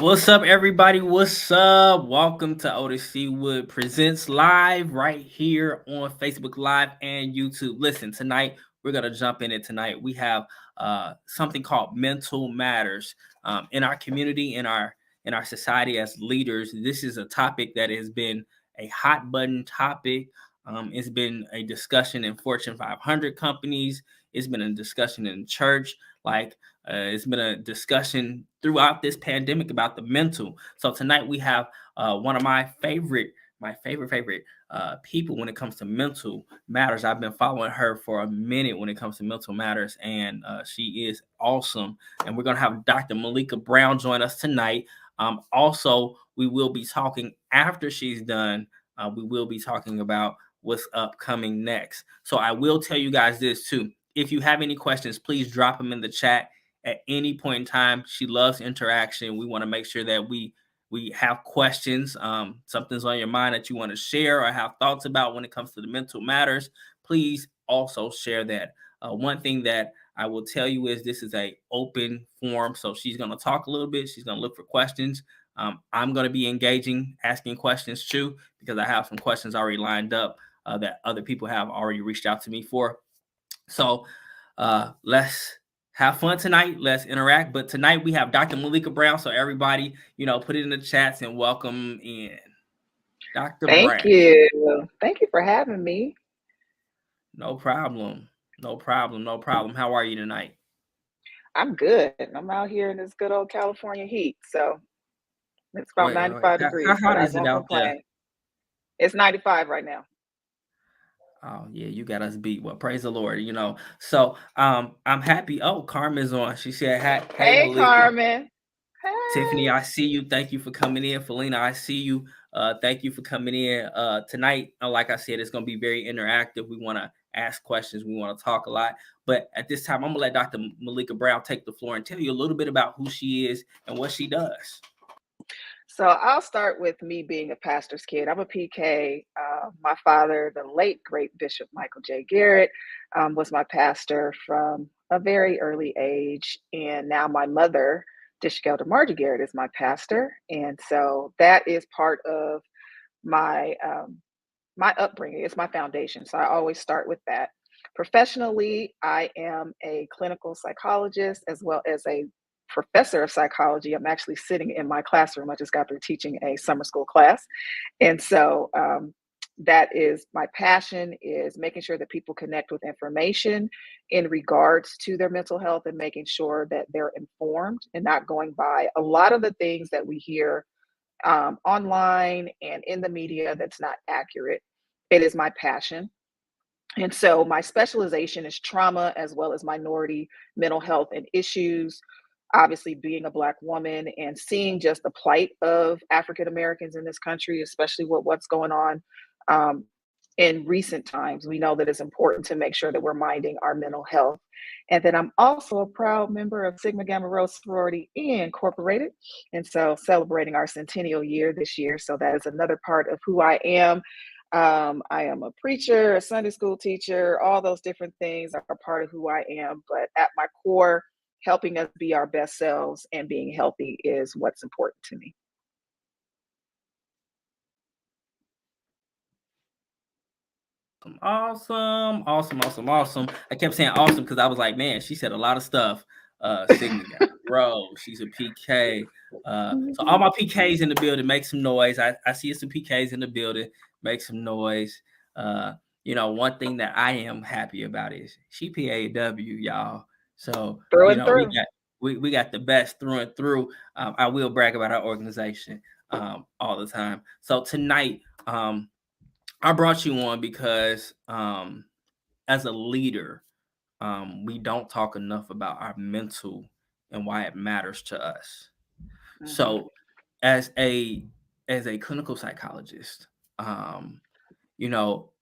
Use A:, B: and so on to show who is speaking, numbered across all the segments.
A: What's up, everybody? What's up? Welcome to Otis Seawood Presents Live right here on Facebook Live and YouTube. Listen, tonight we're gonna jump in it. Tonight we have something called Mental Matters in our community, in our society as leaders. This is a topic that has been a hot button topic. It's been a discussion in Fortune 500 companies. It's been a discussion in church. It's been a discussion throughout this pandemic about the mental. So tonight we have one of my favorite people when it comes to mental matters. I've been following her for a minute when it comes to mental matters, and she is awesome. And we're gonna have Dr. Malika Brown join us tonight. Also, we will be talking after she's done. We will be talking about what's upcoming next. So I will tell you guys this too. If you have any questions, please drop them in the chat at any point in time. She loves interaction. We want to make sure that we have questions. Something's on your mind that you want to share or have thoughts about when it comes to the mental matters. Please also share that. One thing that I will tell you is this is a open forum, so she's going to talk a little bit. She's going to look for questions. I'm going to be engaging, asking questions too, because I have some questions already lined up that other people have already reached out to me for. So let's have fun tonight. Let's interact. But tonight we have Dr. Malika Brown. So everybody, put it in the chats and welcome in Dr.
B: Thank
A: Brown.
B: you. Thank you for having me.
A: No problem. No problem. No problem. How are you tonight?
B: I'm good. I'm out here in this good old California heat. So it's about
A: Wait.
B: 95
A: How
B: degrees, but
A: hot
B: I
A: is it
B: won't
A: out there?
B: complain. It's 95 right now.
A: Oh yeah, you got us beat. Well, praise the Lord. So I'm happy. Oh, Carmen's on. She said, "Hey,
B: Hey,
A: Malika."
B: Carmen.
A: Tiffany,
B: Hey.
A: I see you. Thank you for coming in. Felina, I see you. Thank you for coming in. Tonight, like I said, it's going to be very interactive. We want to ask questions. We want to talk a lot. But at this time, I'm going to let Dr. Malika Brown take the floor and tell you a little bit about who she is and what she does.
B: So I'll start with me being a pastor's kid. I'm a PK. My father, the late great Bishop Michael J. Garrett, was my pastor from a very early age, and now my mother, Bishop Elder Margie Garrett, is my pastor, and so that is part of my upbringing. It's my foundation. So I always start with that. Professionally, I am a clinical psychologist as well as a professor of psychology. I'm actually sitting in my classroom. I just got through teaching a summer school class. And so that is my passion, is making sure that people connect with information in regards to their mental health and making sure that they're informed and not going by a lot of the things that we hear online and in the media that's not accurate. It is my passion. And so my specialization is trauma as well as minority mental health and issues. Obviously, being a Black woman and seeing just the plight of African Americans in this country, especially with what's going on um, in recent times, we know that it's important to make sure that we're minding our mental health. And then I'm also a proud member of Sigma Gamma Rho Sorority Incorporated. And so celebrating our centennial year this year. So that is another part of who I am. I am a preacher, a Sunday school teacher, all those different things are part of who I am. But at my core, helping us be our best selves and being healthy is what's important to me.
A: Awesome. Awesome. Awesome. Awesome. I kept saying awesome because I was like, man, she said a lot of stuff. Sigma guy, bro. She's a PK. So all my PKs in the building, make some noise. I see some PKs in the building, make some noise. One thing that I am happy about is she PAW, y'all. So,
B: Through and
A: we
B: through.
A: got the best through and through. I will brag about our organization all the time. So tonight, I brought you on because as a leader, we don't talk enough about our mental and why it matters to us.
B: Mhm.
A: So, as a clinical psychologist,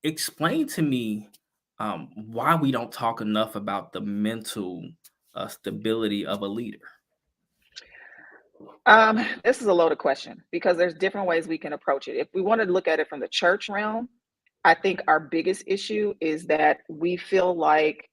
A: explain to me why we don't talk enough about the mental stability of a leader.
B: This is a loaded question because there's different ways we can approach it. If we want to look at it from the church realm, I think our biggest issue is that we feel like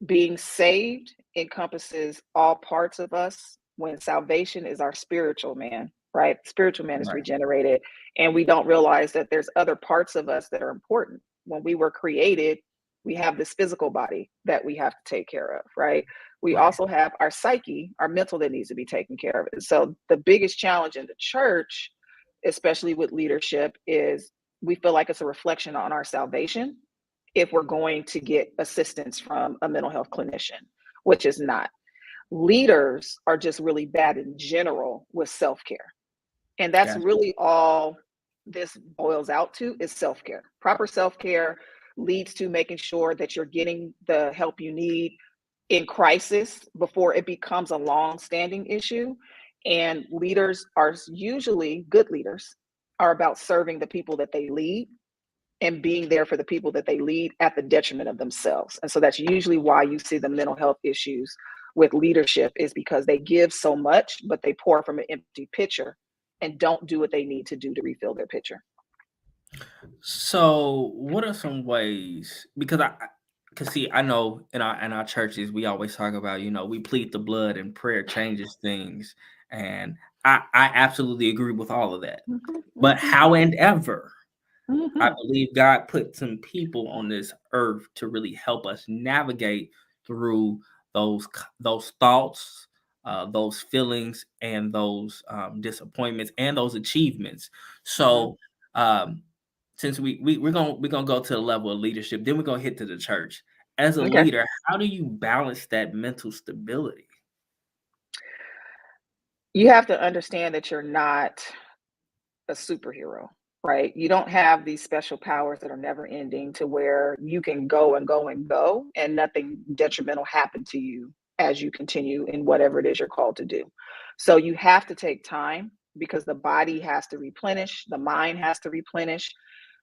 B: being saved encompasses all parts of us when salvation is our spiritual man, right? Spiritual man is
A: Right.
B: regenerated, and we don't realize that there's other parts of us that are important. When we were created, we have this physical body that we have to take care of, right? We
A: Right.
B: also have our psyche, our mental, that needs to be taken care of. And so the biggest challenge in the church, especially with leadership, is we feel like it's a reflection on our salvation if we're going to get assistance from a mental health clinician, which is not. Leaders are just really bad in general with self-care. And that's
A: Gotcha.
B: really all this boils out to, is self-care. Proper self-care leads to making sure that you're getting the help you need in crisis before it becomes a long-standing issue. And leaders are usually, good leaders are about serving the people that they lead and being there for the people that they lead at the detriment of themselves. And so that's usually why you see the mental health issues with leadership, is because they give so much, but they pour from an empty pitcher and don't do what they need to do to refill their pitcher.
A: So, what are some ways? Because cause see, I know in our churches we always talk about, we plead the blood and prayer changes things, and I absolutely agree with all of that.
B: Mhm,
A: But
B: mhm,
A: however, I
B: mhm,
A: believe God put some people on this earth to really help us navigate through those thoughts, those feelings, and those disappointments and those achievements.
B: mhm.
A: So, um, since we're gonna go to the level of leadership, then we're gonna hit to the church. As a
B: Okay.
A: leader, how do you balance that mental stability?
B: You have to understand that you're not a superhero, right? You don't have these special powers that are never ending to where you can go and go and go and nothing detrimental happen to you as you continue in whatever it is you're called to do. So you have to take time, because the body has to replenish, the mind has to replenish.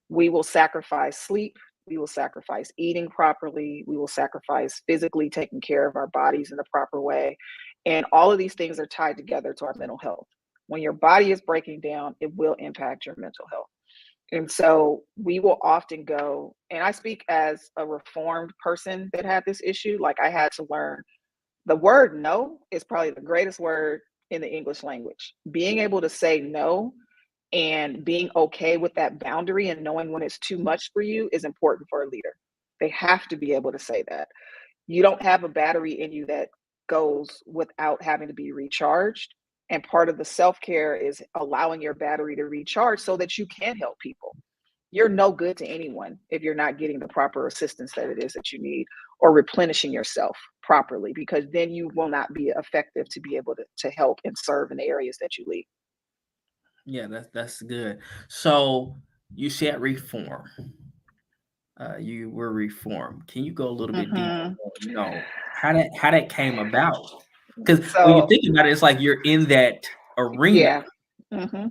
B: We will sacrifice sleep. We will sacrifice eating properly. We will sacrifice physically taking care of our bodies in the proper way. And all of these things are tied together to our mental health. When your body is breaking down, it will impact your mental health. And so we will often go, and I speak as a reformed person that had this issue. Like, I had to learn the word no is probably the greatest word in the English language. Being able to say no and being okay with that boundary and knowing when it's too much for you is important for a leader. They have to be able to say that. You don't have a battery in you that goes without having to be recharged. And part of the self care is allowing your battery to recharge so that you can help people. You're no good to anyone if you're not getting the proper assistance that it is that you need, or replenishing yourself properly, because then you will not be effective to be able to help and serve in the areas that you lead.
A: Yeah, that's good. So you said reform. You were reformed. Can you go a little bit deeper
B: Hmm.
A: on, how that came about? Because when you
B: So,
A: think about it, it's like you're in that
B: yeah.
A: arena.
B: Hmm.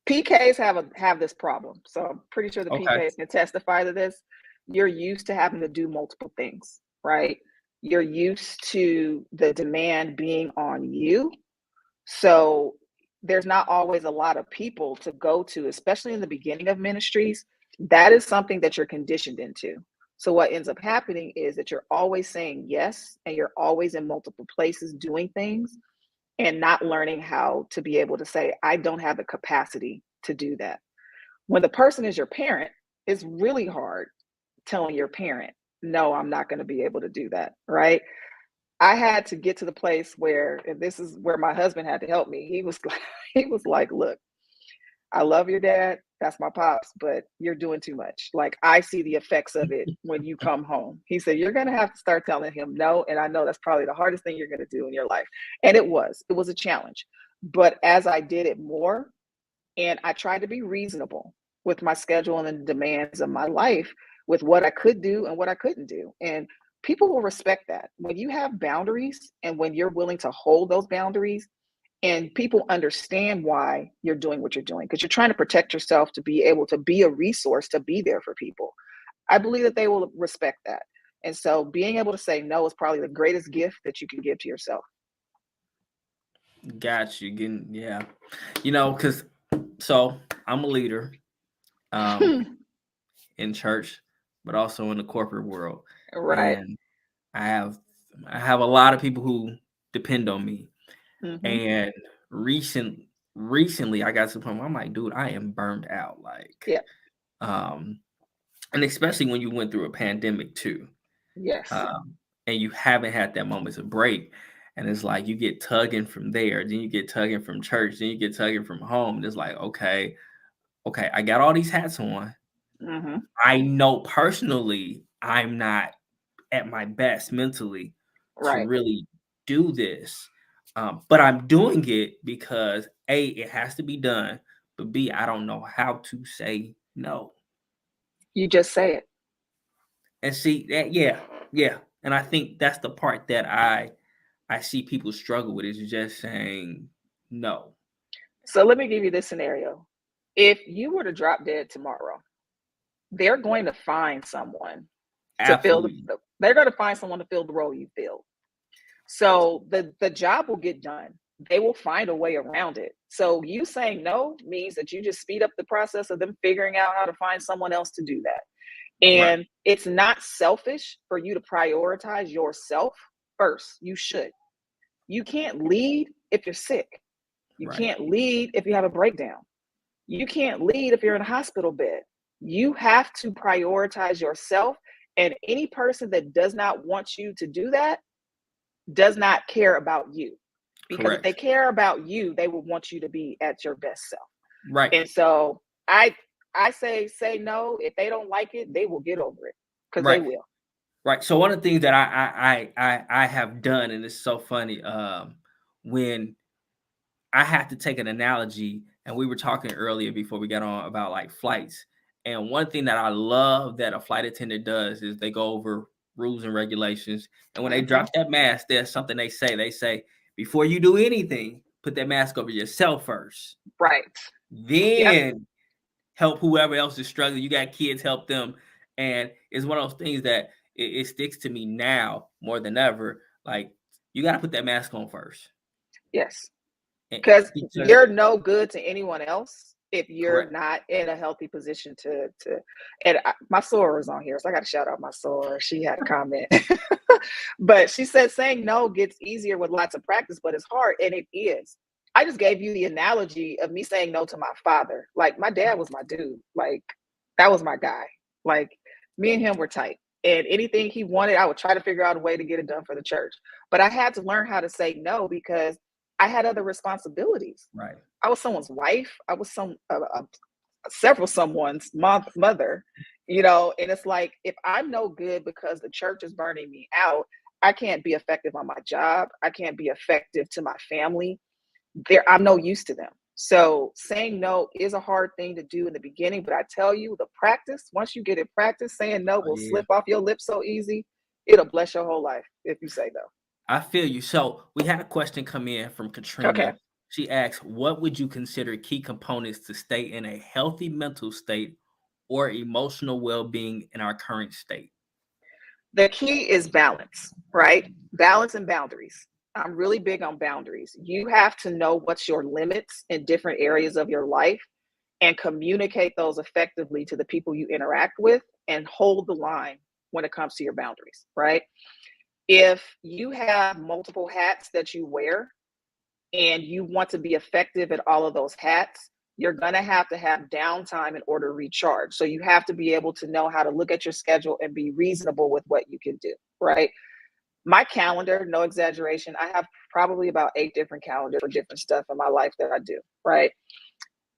B: PKs have this problem. So I'm pretty sure the
A: Okay.
B: PKs can testify to this. You're used to having to do multiple things, right? You're used to the demand being on you. So there's not always a lot of people to go to, especially in the beginning of ministries. That is something that you're conditioned into. So what ends up happening is that you're always saying yes, and you're always in multiple places doing things, and not learning how to be able to say, I don't have the capacity to do that. When the person is your parent, it's really hard telling your parent, no, I'm not going to be able to do that, right? I had to get to the place where, and this is where my husband had to help me. He was like, he was like, look, I love your dad. That's my pops, but you're doing too much. Like, I see the effects of it when you come home. He said, you're going to have to start telling him no. And I know that's probably the hardest thing you're going to do in your life. And it was a challenge. But as I did it more, and I tried to be reasonable with my schedule and the demands of my life, with what I could do and what I couldn't do. And people will respect that. When you have boundaries and when you're willing to hold those boundaries, and people understand why you're doing what you're doing, because you're trying to protect yourself to be able to be a resource, to be there for people, I believe that they will respect that. And so being able to say no is probably the greatest gift that you can give to yourself.
A: Got you. Getting, yeah. Because so I'm a leader um in church, but also in the corporate world.
B: Right.
A: And I have I have a lot of people who depend on me.
B: Mm-hmm.
A: And recent recently I got to the point where I'm like, dude, I am burned out. Like,
B: Yeah.
A: um, and especially when you went through a pandemic too.
B: Yes.
A: And you haven't had that moments of break. And it's like you get tugging from there, then you get tugging from church, then you get tugging from home. And it's like, okay, I got all these hats on.
B: Mm-hmm.
A: I know personally I'm not at my best mentally to
B: Right.
A: really do this. But I'm doing it because A, it has to be done, but B, I don't know how to say no.
B: You just say it.
A: And see that, yeah. And I think that's the part that I see people struggle with is just saying no.
B: So let me give you this scenario. If you were to drop dead tomorrow, they're going to find someone to fill
A: Absolutely.
B: they're going to find someone to fill the role you fill. So the job will get done. They will find a way around it. So you saying no means that you just speed up the process of them figuring out how to find someone else to do that.
A: Right.
B: And it's not selfish for you to prioritize yourself first. You should. You can't lead if you're sick. You
A: Right.
B: can't lead if you have a breakdown. You can't lead if you're in a hospital bed. You have to prioritize yourself. And any person that does not want you to do that does not care about you. Because if they
A: Correct.
B: care about you, they will want you to be at your best self.
A: Right.
B: And so I say no. If they don't like it, they will get over it because they
A: Right.
B: will.
A: Right. So one of the things that I have done, and it's so funny, when I have to take an analogy, and we were talking earlier before we got on about like flights. And one thing that I love that a flight attendant does is they go over rules and regulations. And when they
B: Hmm.
A: drop that mask, there's something they say. They say, before you do anything, put that mask over yourself first.
B: Right. Yep.
A: Then help whoever else is struggling. You got kids, help them. And it's one of those things that it sticks to me now more than ever. Like, you got to put that mask on first.
B: Yes.
A: And
B: Because
A: because,
B: you're no good to anyone else if you're
A: correct.
B: not in a healthy position to and my soror is on here, so I got to shout out my soror. She had a comment. But she said saying no gets easier with lots of practice, but it's hard, and it is. I just gave you the analogy of me saying no to my father. Like, my dad was my dude. Like, that was my guy. Like, me and him were tight, and anything he wanted, I would try to figure out a way to get it done for the church. But I had to learn how to say no because I had other responsibilities.
A: Right.
B: I was someone's wife. I was several someone's mother, and it's like, if I'm no good because the church is burning me out, I can't be effective on my job. I can't be effective to my family. I'm no use to them. So saying no is a hard thing to do in the beginning, but I tell you, the practice, once you get it practice, saying no
A: Oh,
B: will
A: yeah.
B: slip off your lips so easy. It'll bless your whole life if you say no.
A: I feel you. So we had a question come in from
B: Okay.
A: Katrina. She asks, what would you consider key components to stay in a healthy mental state or emotional well-being in our current state?
B: The key is balance, right? Balance and boundaries. I'm really big on boundaries. You have to know what's your limits in different areas of your life and communicate those effectively to the people you interact with and hold the line when it comes to your boundaries, right? If you have multiple hats that you wear and you want to be effective at all of those hats, you're going to have downtime in order to recharge. So you have to be able to know how to look at your schedule and be reasonable with what you can do, right? My calendar, no exaggeration, I have probably about 8 different calendars for different stuff in my life that I do, right?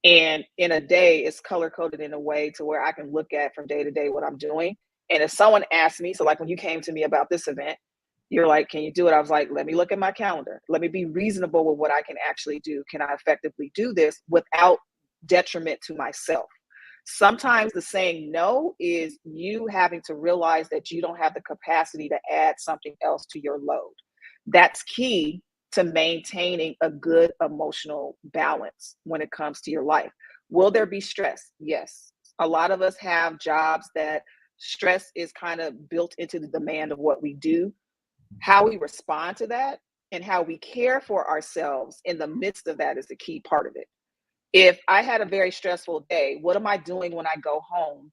B: And in a day, it's color coded in a way to where I can look at from day to day what I'm doing. And if someone asks me, so like when you came to me about this event, you're like, can you do it? I was like, let me look at my calendar. Let me be reasonable with what I can actually do. Can I effectively do this without detriment to myself? Sometimes the saying no is you having to realize that you don't have the capacity to add something else to your load. That's key to maintaining a good emotional balance when it comes to your life. Will there be stress? Yes. A lot of us have jobs that stress is kind of built into the demand of what we do. How we respond to that and how we care for ourselves in the midst of that is the key part of it. If I had a very stressful day, what am I doing when I go home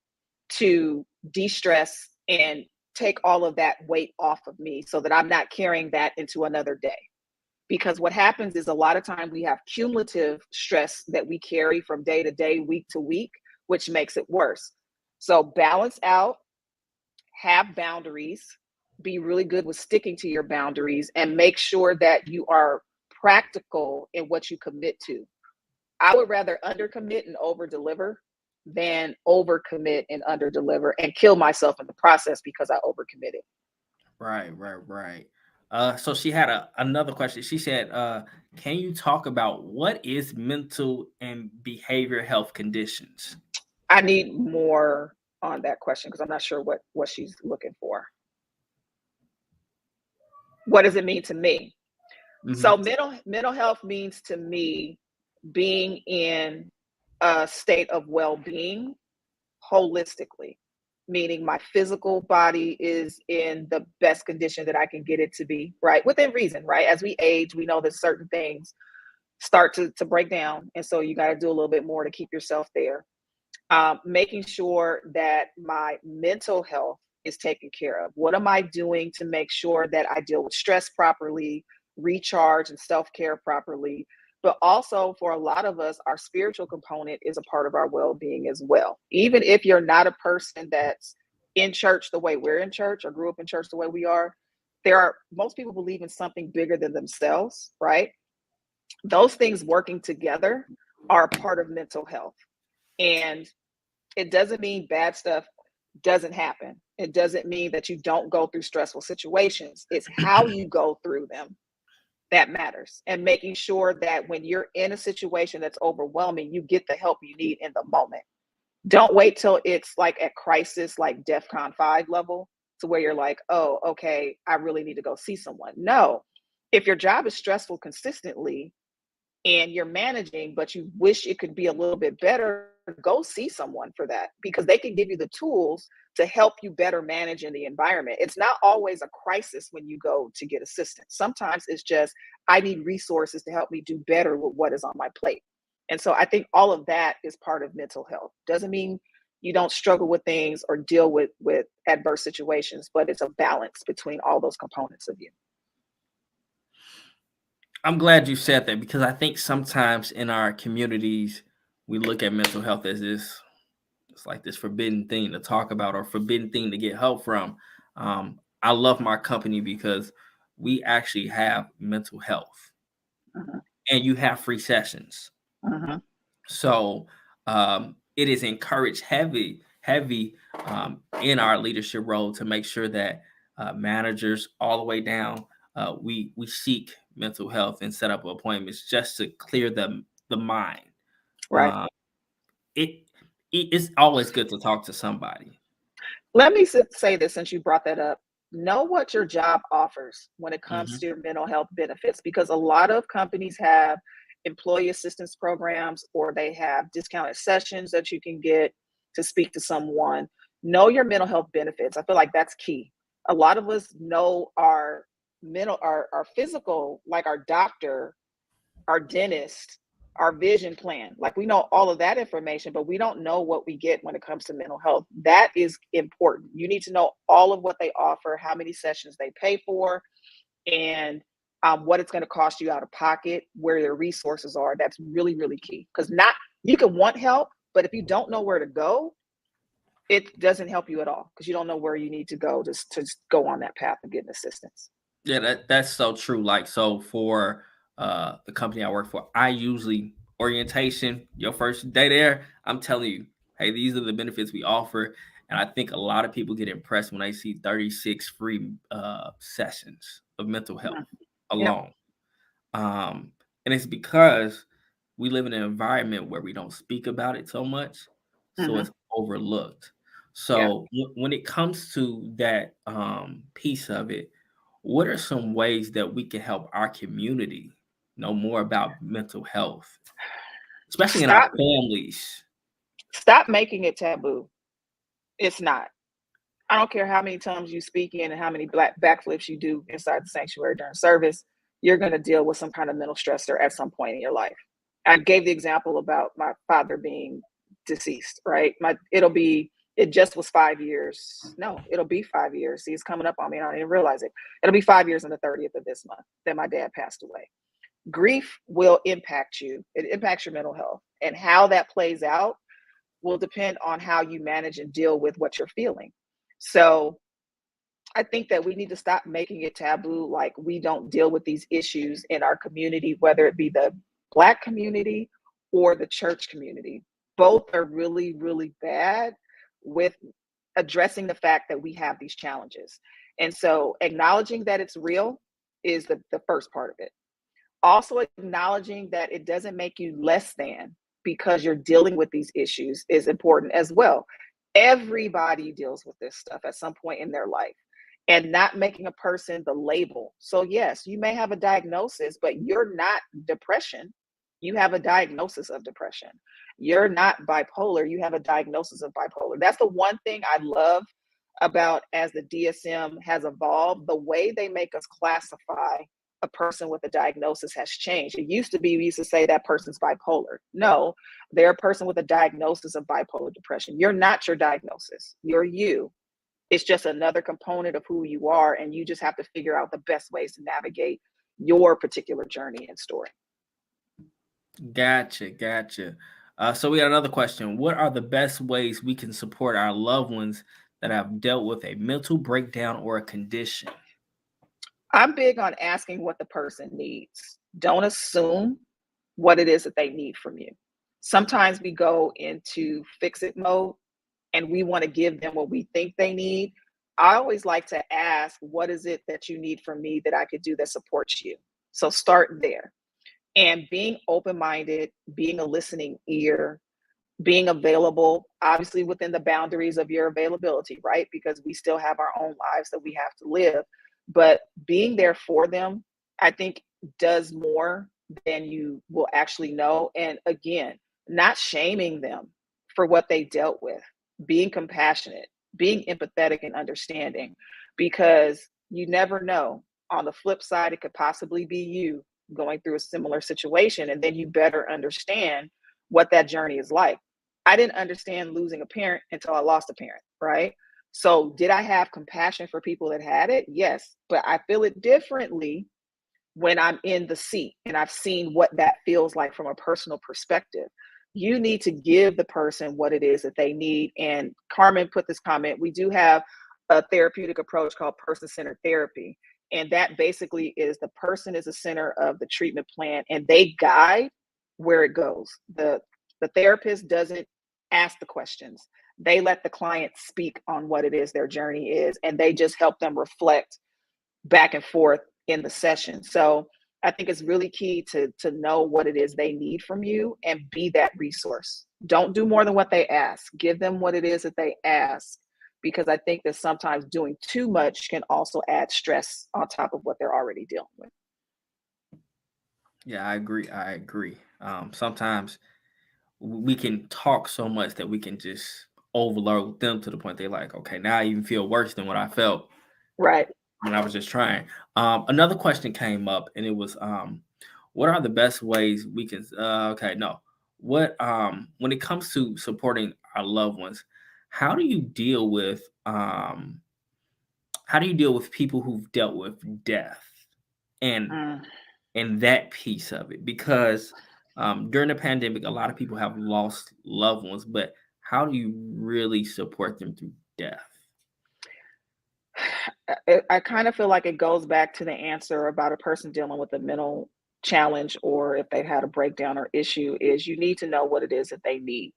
B: to de-stress and take all of that weight off of me so that I'm not carrying that into another day? Because what happens is a lot of time we have cumulative stress that we carry from day to day, week to week, which makes it worse. So balance out, have boundaries, be really good with sticking to your boundaries, and make sure that you are practical in what you commit to. I would rather undercommit and over deliver than overcommit and under deliver and kill myself in the process because I overcommitted.
A: Right, right, right. So she had another question. She said, "Can you talk about what is mental and behavior health conditions?"
B: I need more on that question because I'm not sure what she's looking for. What does it mean to me? So
A: Hmm.
B: mental health means to me being in a state of well-being holistically, meaning my physical body is in the best condition that I can get it to be, right? Within reason, right? As we age, we know that certain things start to break down. And so you got to do a little bit more to keep yourself there. Making sure that my mental health is taken care of. What am I doing to make sure that I deal with stress properly, recharge and self care properly? But also, for a lot of us, our spiritual component is a part of our well being as well. Even if you're not a person that's in church the way we're in church or grew up in church the way we are, there are most people believe in something bigger than themselves, right? Those things working together are a part of mental health. And it doesn't mean bad stuff doesn't happen. It doesn't mean that you don't go through stressful situations. It's how you go through them that matters. And making sure that when you're in a situation that's overwhelming, you get the help you need in the moment. Don't wait till it's like at crisis, like DEFCON 5 level, to where you're like, oh, okay, I really need to go see someone. No. If your job is stressful consistently, and you're managing, but you wish it could be a little bit better, go see someone for that because they can give you the tools to help you better manage in the environment. It's not always a crisis when you go to get assistance. Sometimes it's just, I need resources to help me do better with what is on my plate. And so I think all of that is part of mental health. Doesn't mean you don't struggle with things or deal with adverse situations, but it's a balance between all those components of you.
A: I'm glad you said that because I think sometimes in our communities we look at mental health as this it's like this forbidden thing to talk about or forbidden thing to get help from. I love my company because we actually have mental health
B: Mhm,
A: and you have free sessions.
B: mhm.
A: So it is encouraged heavy in our leadership role to make sure that managers all the way down, we seek mental health and set up appointments just to clear the mind.
B: Right.
A: Uh, it it's always good to talk to somebody.
B: Let me say this since you brought that up. Know what your job offers when it comes
A: Hmm.
B: to your mental health benefits because a lot of companies have employee assistance programs or they have discounted sessions that you can get to speak to someone. Know your mental health benefits. I feel like that's key. A lot of us know our physical, like our doctor, our dentist, our vision plan. Like we know all of that information, but we don't know what we get when it comes to mental health. That is important. You need to know all of what they offer, how many sessions they pay for, and what it's going to cost you out of pocket, where their resources are. That's really, really key. Because not you can want help, but if you don't know where to go, it doesn't help you at all because you don't know where you need to go to go on that path of getting assistance.
A: Yeah, that's so true. Like so for the company I work for, I usually orientation, your first day there, I'm telling you, hey, these are the benefits we offer. And I think a lot of people get impressed when they see 36 free sessions of mental health
B: Mhm. Yep.
A: alone. And it's because we live in an environment where we don't speak about it so much, so
B: Hmm.
A: it's overlooked.
B: Yeah.
A: So when it comes to that piece of it, what are some ways that we can help our community know more about mental health, especially in our
B: Stop.
A: families?
B: Stop making it taboo. It's not. I don't care how many times you speak in and how many black backflips you do inside the sanctuary during service, you're going to deal with some kind of mental stressor at some point in your life. I gave the example about my father being deceased, right? It'll be It just was 5 years. No, it'll be 5 years. See, it's coming up on me and I didn't realize it. It'll be 5 years on the 30th of this month that my dad passed away. Grief will impact you. It impacts your mental health. And how that plays out will depend on how you manage and deal with what you're feeling. So I think that we need to stop making it taboo, like we don't deal with these issues in our community, whether it be the Black community or the church community. Both are really, really bad with addressing the fact that we have these challenges. And so acknowledging that it's real is the first part of it. Also acknowledging that it doesn't make you less than because you're dealing with these issues is important as well. Everybody deals with this stuff at some point in their life, and not making a person the label. So yes, you may have a diagnosis, but you're not depression. You have a diagnosis of depression. You're not bipolar. You have a diagnosis of bipolar. That's the one thing I love about as the DSM has evolved, the way they make us classify a person with a diagnosis has changed. It used to be, we used to say that person's bipolar. No, they're a person with a diagnosis of bipolar depression. You're not your diagnosis. You're you. It's just another component of who you are, and you just have to figure out the best ways to navigate your particular journey and story.
A: Gotcha. So we got another question. What are the best ways we can support our loved ones that have dealt with a mental breakdown or a condition?
B: I'm big on asking what the person needs. Don't assume what it is that they need from you. Sometimes we go into fix it mode and we want to give them what we think they need. I always like to ask, what is it that you need from me that I could do that supports you? So start there. And being open minded, being a listening ear, being available, obviously within the boundaries of your availability, right? Because we still have our own lives that we have to live. But being there for them, I think, does more than you will actually know. And again, not shaming them for what they dealt with, being compassionate, being empathetic and understanding, because you never know. On the flip side, it could possibly be you going through a similar situation, and then you better understand what that journey is like. I didn't understand losing a parent until I lost a parent, right? So, did I have compassion for people that had it? Yes, but I feel it differently when I'm in the seat and I've seen what that feels like from a personal perspective. You need to give the person what it is that they need. And Carmen put this comment, we do have a therapeutic approach called person-centered therapy. And that basically is the person is the center of the treatment plan and they guide where it goes. The therapist doesn't ask the questions. They let the client speak on what it is their journey is, and they just help them reflect back and forth in the session. So I think it's really key to know what it is they need from you and be that resource. Don't do more than what they ask. Give them what it is that they ask, because I think that sometimes doing too much can also add stress on top of what they're already dealing with.
A: Yeah, I agree. Sometimes we can talk so much that we can just overload them to the point they're like, okay, now I even feel worse than what I felt
B: Right.
A: when I was just trying. Another question came up, and it was, what are the best ways we can? Okay, no. What when it comes to supporting our loved ones, how do you deal with how do you deal with people who've dealt with death and
B: Mm.
A: that piece of it? Because during the pandemic, a lot of people have lost loved ones, but how do you really support them through death?
B: I kind of feel like it goes back to the answer about a person dealing with a mental challenge or if they've had a breakdown or issue is you need to know what it is that they need.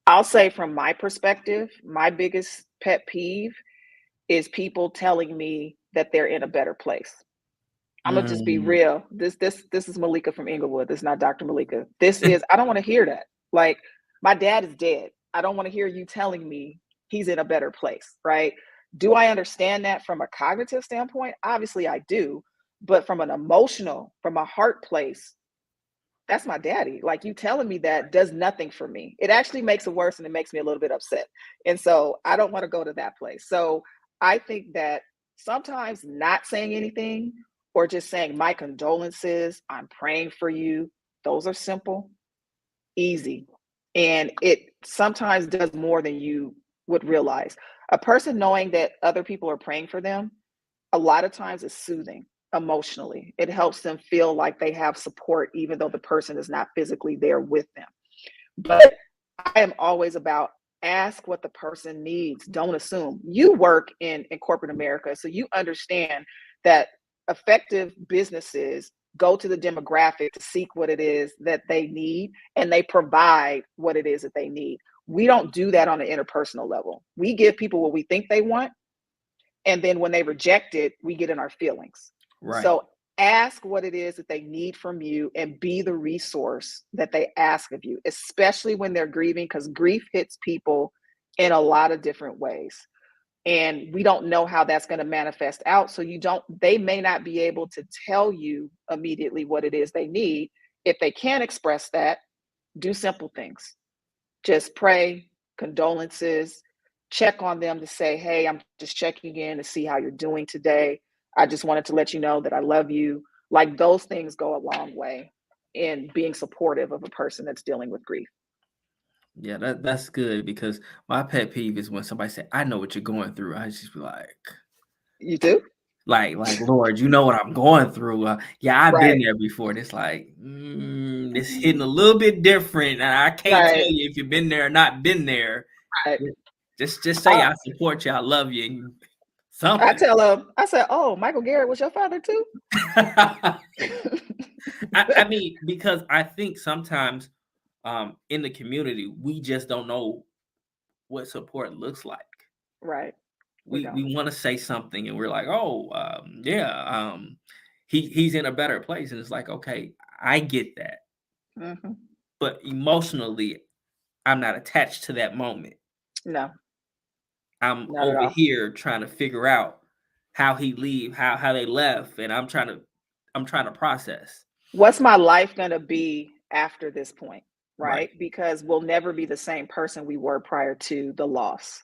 B: I'll say from my perspective, my biggest pet peeve is people telling me that they're in a better place. I'm gonna just be
A: Mm,
B: real. This is Malika from Inglewood. This is not Dr. Malika. This is I don't want to hear that. Like my dad is dead. I don't want to hear you telling me he's in a better place, right? Do I understand that from a cognitive standpoint? Obviously I do, but from an emotional, from a heart place, that's my daddy. Like you telling me that does nothing for me. It actually makes it worse and it makes me a little bit upset. And so I don't want to go to that place. So I think that sometimes not saying anything or just saying my condolences, I'm praying for you, those are simple, easy. And it sometimes does more than you would realize. A person knowing that other people are praying for them, a lot of times is soothing emotionally. It helps them feel like they have support, even though the person is not physically there with them. But I am always about ask what the person needs. Don't assume. You work in corporate America, so you understand that effective businesses go to the demographic to seek what it is that they need, and they provide what it is that they need. We don't do that on an interpersonal level. We give people what we think they want, and then when they reject it, we get in our feelings.
A: Right.
B: So ask what it is that they need from you and be the resource that they ask of you, especially when they're grieving, because grief hits people in a lot of different ways. And we don't know how that's going to manifest out. So they may not be able to tell you immediately what it is they need. If they can't express that, do simple things. Just pray, condolences, check on them to say, hey, I'm just checking in to see how you're doing today. I just wanted to let you know that I love you. Like those things go a long way in being supportive of a person that's dealing with grief.
A: Yeah, that's good because my pet peeve is when somebody say, "I know what you're going through." I just be
B: You do?
A: like, Lord, you know what I'm going through. Yeah, I've
B: Right.
A: been there before. And it's like, it's hitting a little bit different, and I can't
B: Right.
A: tell you if you've been there or not been there.
B: Right.
A: Just say
B: I,
A: I support you, I love you, and
B: I
A: something.
B: tell them, I said, oh, Michael Garrett was your father too?
A: I mean, because I think sometimes in the community we just don't know what support looks like.
B: Right. We don't.
A: We want to say something and we're like, oh, yeah, he's in a better place, and it's like, okay, I get that,
B: Hmm.
A: but emotionally I'm not attached to that moment.
B: No,
A: I'm
B: not at
A: over
B: all.
A: here trying to figure out how he leave, how they left, and I'm trying to process.
B: What's my life going to be after this point?
A: Right.
B: Right. Because we'll never be the same person we were prior to the loss.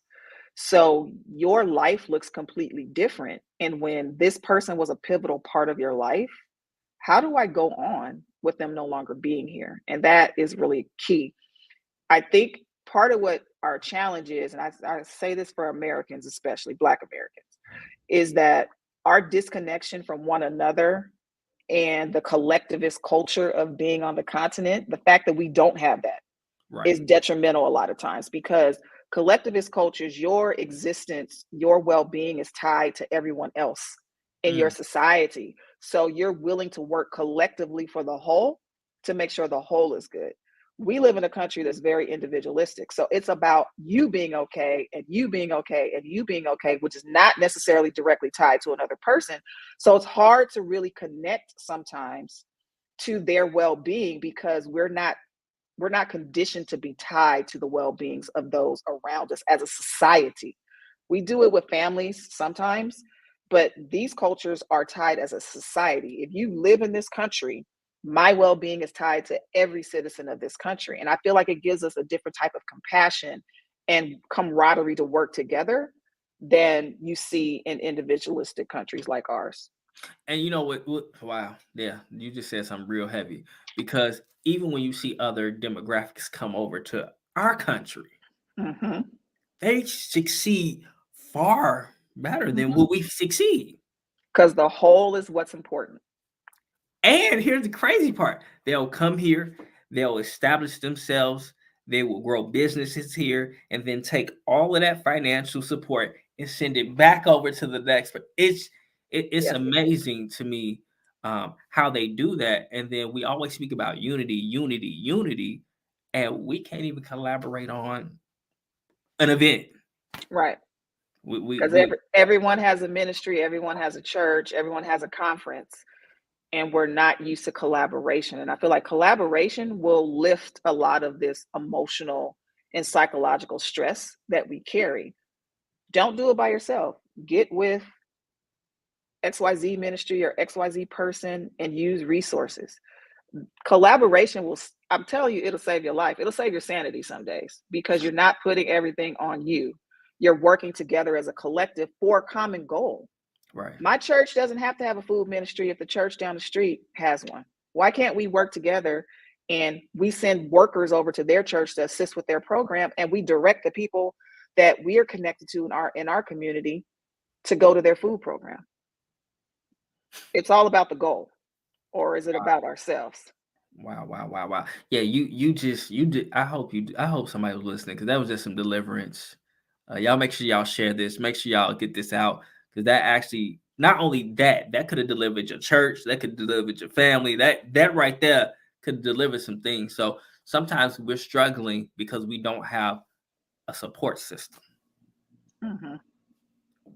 B: So your life looks completely different. And when this person was a pivotal part of your life, how do I go on with them no longer being here? And that is really key. I think part of what our challenge is, and I say this for Americans, especially Black Americans, is that our disconnection from one another and the collectivist culture of being on the continent, the fact that we don't have that
A: Right.
B: is detrimental a lot of times, because collectivist cultures, your existence, your well-being is tied to everyone else in your
A: Mm,
B: society. So you're willing to work collectively for the whole to make sure the whole is good. We live in a country that's very individualistic. So it's about you being okay and you being okay and you being okay, which is not necessarily directly tied to another person. So it's hard to really connect sometimes to their well-being because we're not conditioned to be tied to the well-beings of those around us as a society. We do it with families sometimes, but these cultures are tied as a society. If you live in this country, my well-being is tied to every citizen of this country. And I feel like it gives us a different type of compassion and camaraderie to work together than you see in individualistic countries like ours.
A: and you know what, wow, yeah, you just said something real heavy, because even when you see other demographics come over to our country,
B: Hmm.
A: they succeed far better than
B: Hmm.
A: what we succeed.
B: Because the whole is what's important.
A: And here's the crazy part. They'll come here, they'll establish themselves, they will grow businesses here, and then take all of that financial support and send it back over to the next. But it's
B: Yes.
A: amazing to me how they do that. And then we always speak about unity, unity, unity, and we can't even collaborate on an event.
B: Right. Because
A: We
B: everyone has a ministry, everyone has a church, everyone has a conference, and we're not used to collaboration. And I feel like collaboration will lift a lot of this emotional and psychological stress that we carry. Don't do it by yourself. Get with XYZ ministry or XYZ person and use resources. Collaboration will, I'm telling you, it'll save your life. It'll save your sanity some days because you're not putting everything on you. You're working together as a collective for a common goal.
A: right.
B: My church doesn't have to have a food ministry if the church down the street has one. Why can't we work together and we send workers over to their church to assist with their program and we direct the people that we are connected to in our community to go to their food program. It's all about the goal, or is it about ourselves?
A: Wow, wow, wow, wow. Yeah, you did. I hope somebody was listening because that was just some deliverance. Y'all make sure y'all share this. Make sure y'all get this out because that actually not only that could have delivered your church, that could deliver your family. That right there could deliver some things. So sometimes we're struggling because we don't have a support system.
B: Hmm.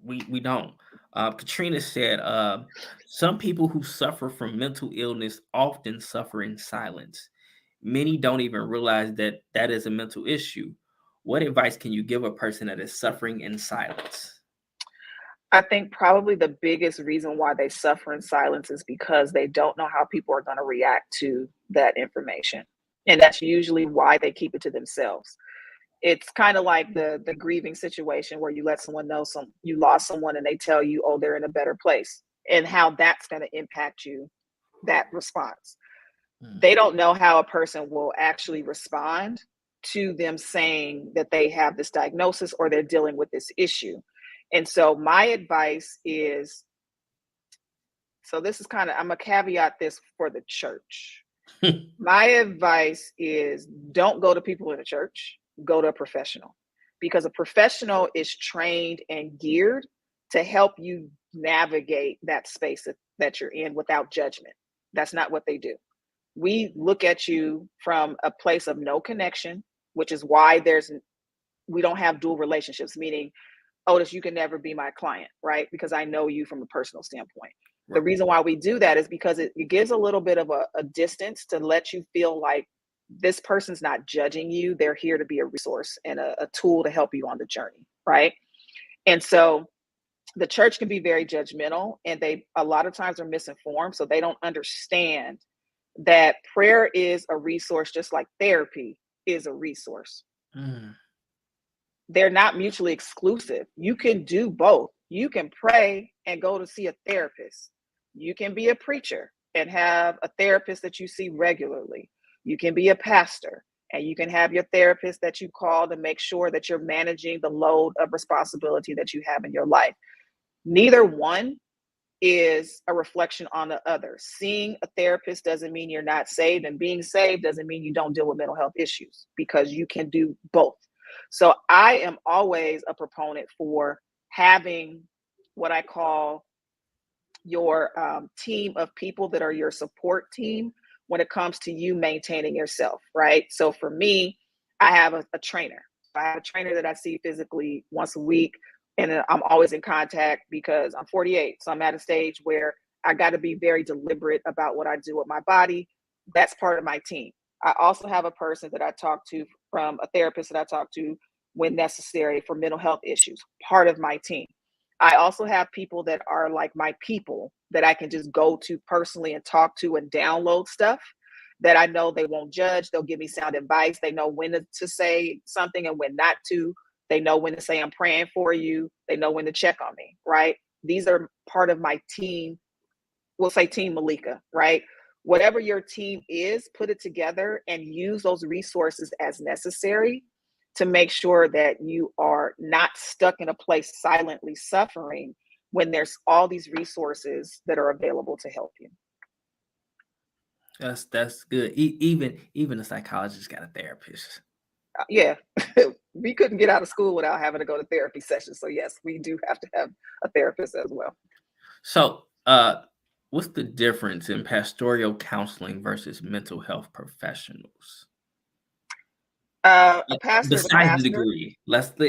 A: We don't. Katrina said, some people who suffer from mental illness often suffer in silence. Many don't even realize that that is a mental issue. What advice can you give a person that is suffering in silence?
B: I think probably the biggest reason why they suffer in silence is because they don't know how people are going to react to that information. And that's usually why they keep it to themselves. It's kind of like the grieving situation where you let someone know you lost someone and they tell you, oh, they're in a better place, and how that's going to impact you, that response.
A: Mm.
B: They don't know how a person will actually respond to them saying that they have this diagnosis or they're dealing with this issue. And so my advice is, so this is kind of, I'm a caveat this for the church. My advice is don't go to people in the church, go to a professional, because a professional is trained and geared to help you navigate that space that you're in without judgment. That's not what they do. We look at you from a place of no connection, which is why we don't have dual relationships, meaning, Otis, you can never be my client, right? Because I know you from a personal standpoint. The
A: Right.
B: reason why we do that is because it gives a little bit of a distance to let you feel like this person's not judging you. They're here to be a resource and a tool to help you on the journey, right? And so the church can be very judgmental, and they a lot of times are misinformed. So they don't understand that prayer is a resource, just like therapy is a resource.
A: Mm.
B: They're not mutually exclusive. You can do both. You can pray and go to see a therapist. You can be a preacher and have a therapist that you see regularly. You can be a pastor and you can have your therapist that you call to make sure that you're managing the load of responsibility that you have in your life. Neither one is a reflection on the other. Seeing a therapist doesn't mean you're not saved, and being saved doesn't mean you don't deal with mental health issues, because you can do both. So I am always a proponent for having what I call your team of people that are your support team when it comes to you maintaining yourself, right? So for me, I have a trainer. I have a trainer that I see physically once a week, and I'm always in contact because I'm 48. So I'm at a stage where I got to be very deliberate about what I do with my body. That's part of my team. I also have a person that I talk to, from a therapist that I talk to when necessary for mental health issues, part of my team. I also have people that are like my people that I can just go to personally and talk to and download stuff that I know they won't judge. They'll give me sound advice. They know when to say something and when not to. They know when to say, I'm praying for you. They know when to check on me, right? These are part of my team. We'll say Team Malika, right? Whatever your team is, put it together and use those resources as necessary to make sure that you are not stuck in a place silently suffering when there's all these resources that are available to help you.
A: That's good. Even a psychologist got a therapist.
B: Yeah, we couldn't get out of school without having to go to therapy sessions. So yes, we do have to have a therapist as well.
A: So, what's the difference in pastoral counseling versus mental health professionals?
B: A pastor is a
A: Besides the
B: pastor,
A: degree,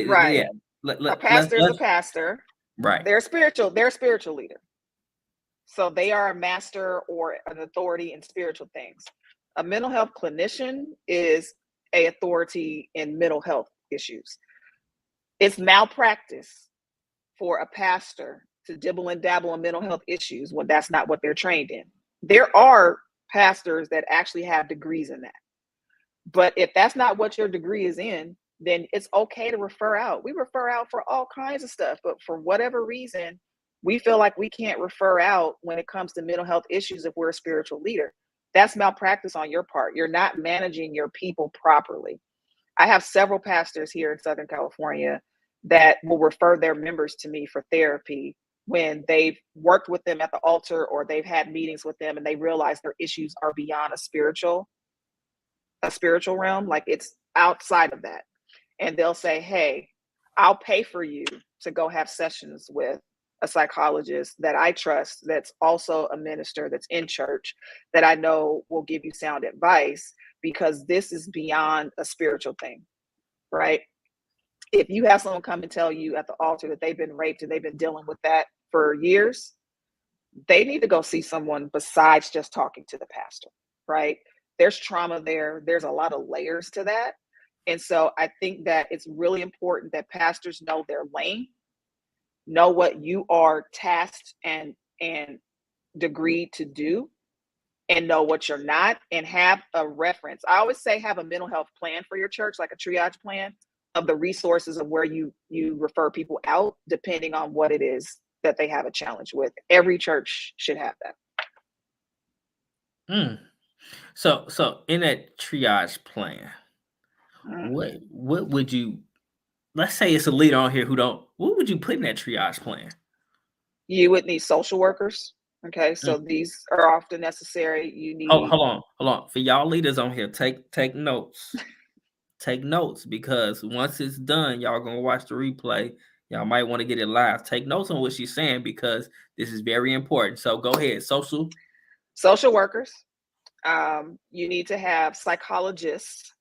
B: right?
A: yeah,
B: A pastor is a
A: let's
B: pastor.
A: right.
B: They're spiritual. They're a spiritual leader. So they are a master or an authority in spiritual things. A mental health clinician is a authority in mental health issues. It's malpractice for a pastor to dibble and dabble in mental health issues when that's not what they're trained in. There are pastors that actually have degrees in that. But if that's not what your degree is in, then it's okay to refer out. We refer out for all kinds of stuff, but for whatever reason, we feel like we can't refer out when it comes to mental health issues if we're a spiritual leader. That's malpractice on your part. You're not managing your people properly. I have several pastors here in Southern California that will refer their members to me for therapy when they've worked with them at the altar or they've had meetings with them and they realize their issues are beyond a spiritual realm, like it's outside of that. And they'll say, "Hey, I'll pay for you to go have sessions with a psychologist that I trust, that's also a minister, that's in church, that I know will give you sound advice, because this is beyond a spiritual thing," right? If you have someone come and tell you at the altar that they've been raped and they've been dealing with that for years, they need to go see someone besides just talking to the pastor, right? There's trauma there. There's a lot of layers to that. And so I think that it's really important that pastors know their lane, know what you are tasked and degreed to do, and know what you're not, and have a reference. I always say have a mental health plan for your church, like a triage plan of the resources of where you refer people out depending on what it is that they have a challenge with. Every church should have that.
A: Mm. So in that triage plan,
B: Mhm.
A: what would you, let's say it's a leader on here who don't, what would you put in that triage plan?
B: You would need social workers. Okay,
A: Mm.
B: so these are often necessary. You
A: Hold,
B: need
A: hold on. For y'all leaders on here, take notes. Take notes, because once it's done, y'all gonna watch the replay. Y'all might want to get it live. Take notes on what she's saying, because this is very important. So go ahead, social.
B: social workers. You need to have psychologists,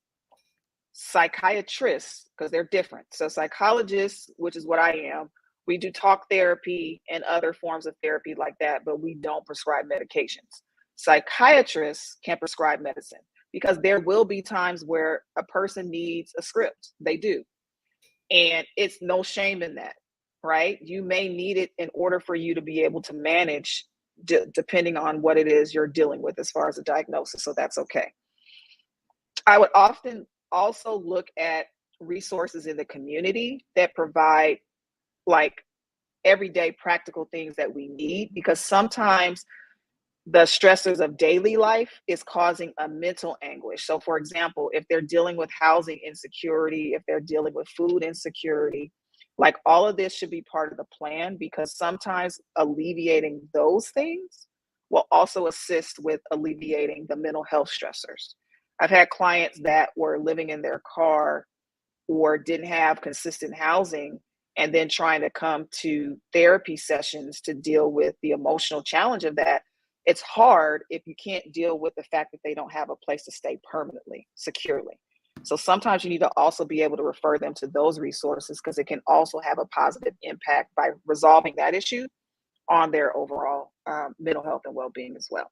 B: psychiatrists, because they're different. So psychologists, which is what I am, we do talk therapy and other forms of therapy like that, but we don't prescribe medications. Psychiatrists can prescribe medicine, because there will be times where a person needs a script. They do. And it's no shame in that, right? You may need it in order for you to be able to manage, depending on what it is you're dealing with as far as a diagnosis. So that's okay. I would often also look at resources in the community that provide, like, everyday practical things that we need, because sometimes the stressors of daily life is causing a mental anguish. So for example, if they're dealing with housing insecurity, if they're dealing with food insecurity, like, all of this should be part of the plan, because sometimes alleviating those things will also assist with alleviating the mental health stressors. I've had clients that were living in their car or didn't have consistent housing, and then trying to come to therapy sessions to deal with the emotional challenge of that. It's hard if you can't deal with the fact that they don't have a place to stay permanently, securely. So sometimes you need to also be able to refer them to those resources, because it can also have a positive impact by resolving that issue on their overall mental health and well-being as well.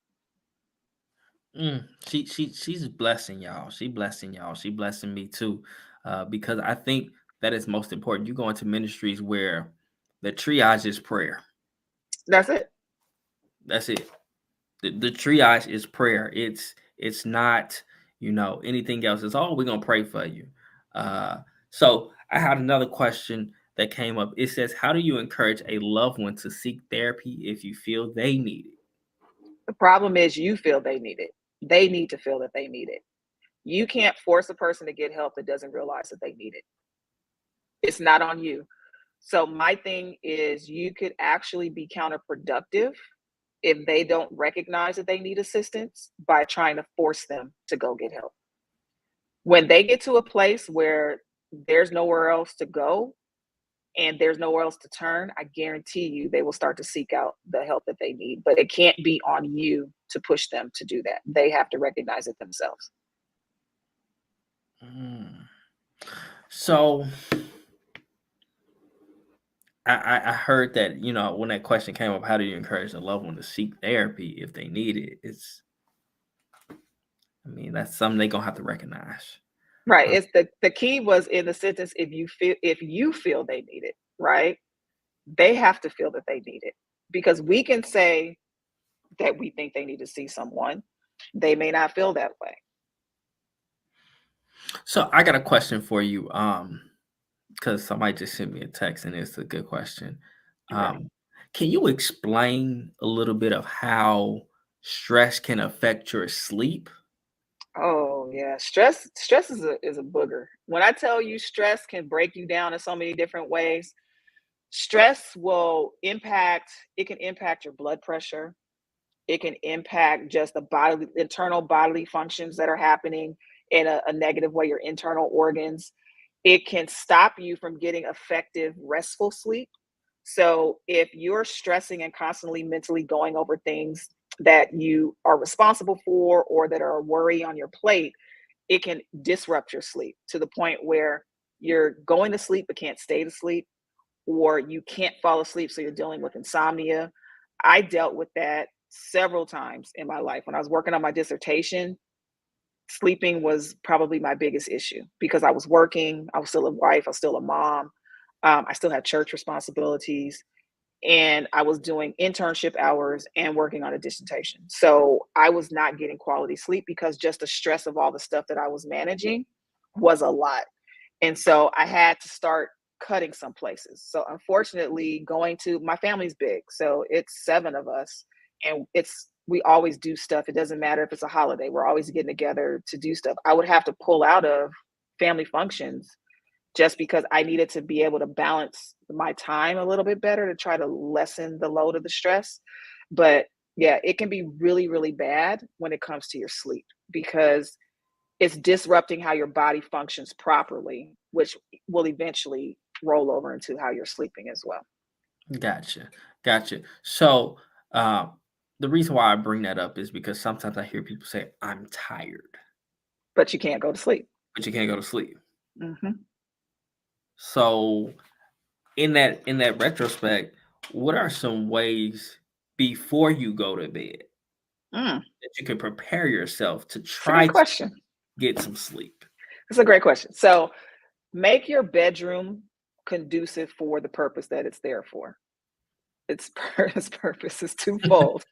A: She's blessing y'all. She blessing y'all. She blessing me too, because I think that is most important. You go into ministries where the triage is prayer.
B: That's it.
A: That's it. The triage is prayer. It's not, anything else. It's all, we're gonna pray for you. Uh, so I had another question that came up. It says, how do you encourage a loved one to seek therapy if you feel they need it?
B: The problem is you feel they need it. They need to feel that they need it. You can't force a person to get help that doesn't realize that they need it. It's not on you. So my thing is, you could actually be counterproductive if they don't recognize that they need assistance by trying to force them to go get help. When they get to a place where there's nowhere else to go and there's nowhere else to turn, I guarantee you they will start to seek out the help that they need. But it can't be on you to push them to do that. They have to recognize it themselves.
A: Mm. So I heard that, when that question came up, how do you encourage a loved one to seek therapy if they need it? That's something they're gonna have to recognize.
B: Right.
A: Uh,
B: It's the key was in the sentence, if you feel they need it, right? They have to feel that they need it. Because we can say that we think they need to see someone. They may not feel that way.
A: so I got a question for you. Because somebody just sent me a text, and it's a good question.
B: Okay.
A: Um, can you explain a little bit of how stress can affect your sleep?
B: Oh yeah, stress is a booger. When I tell you stress can break you down in so many different ways, stress will impact it can impact your blood pressure. It can impact just the bodily internal bodily functions that are happening in a negative way, your internal organs. It can stop you from getting effective restful sleep. So if you're stressing and constantly mentally going over things that you are responsible for or that are a worry on your plate, it can disrupt your sleep to the point where you're going to sleep but can't stay to sleep, or you can't fall asleep, so you're dealing with insomnia. I dealt with that several times in my life. When I was working on my dissertation, sleeping was probably my biggest issue because I was working, I was still a wife, I was still a mom, I still had church responsibilities, and I was doing internship hours and working on a dissertation. So I was not getting quality sleep because just the stress of all the stuff that I was managing was a lot. And so I had to start cutting some places. So unfortunately, going to my family's big. So it's seven of us and it's we always do stuff. It doesn't matter if it's a holiday. We're always getting together to do stuff. I would have to pull out of family functions just because I needed to be able to balance my time a little bit better to try to lessen the load of the stress. But yeah, it can be really, really bad when it comes to your sleep because it's disrupting how your body functions properly, which will eventually roll over into how you're sleeping as well.
A: Gotcha, gotcha. So, uh, the reason why I bring that up is because sometimes I hear people say, "I'm tired,"
B: But you can't go to sleep.
A: but you can't go to sleep.
B: Hmm.
A: So, in that retrospect, what are some ways before you go to bed
B: Mm,
A: that you can prepare yourself to
B: it's a good
A: try to
B: question.
A: get some sleep?
B: It's a great question. So make your bedroom conducive for the purpose that it's there for. Its purpose is twofold.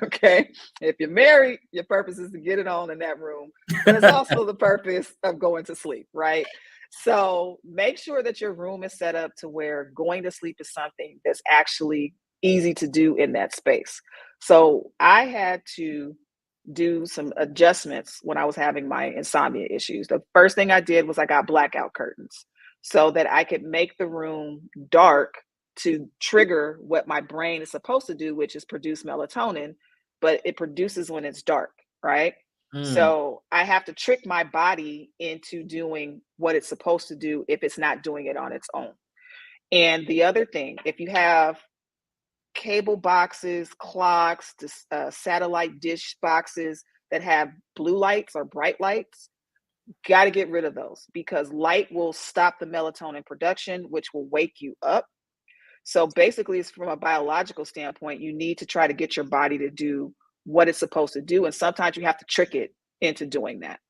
B: Okay. If you're married, your purpose is to get it on in that room, but it's also the purpose of going to sleep, right? So make sure that your room is set up to where going to sleep is something that's actually easy to do in that space. So I had to do some adjustments when I was having my insomnia issues. The first thing I did was I got blackout curtains so that I could make the room dark to trigger what my brain is supposed to do, which is produce melatonin, but it produces when it's dark, right?
A: Mm,
B: So I have to trick my body into doing what it's supposed to do if it's not doing it on its own. And the other thing, if you have cable boxes, clocks, satellite dish boxes that have blue lights or bright lights, got to get rid of those because light will stop the melatonin production, which will wake you up. So basically, it's from a biological standpoint, you need to try to get your body to do what it's supposed to do. And sometimes you have to trick it into doing that.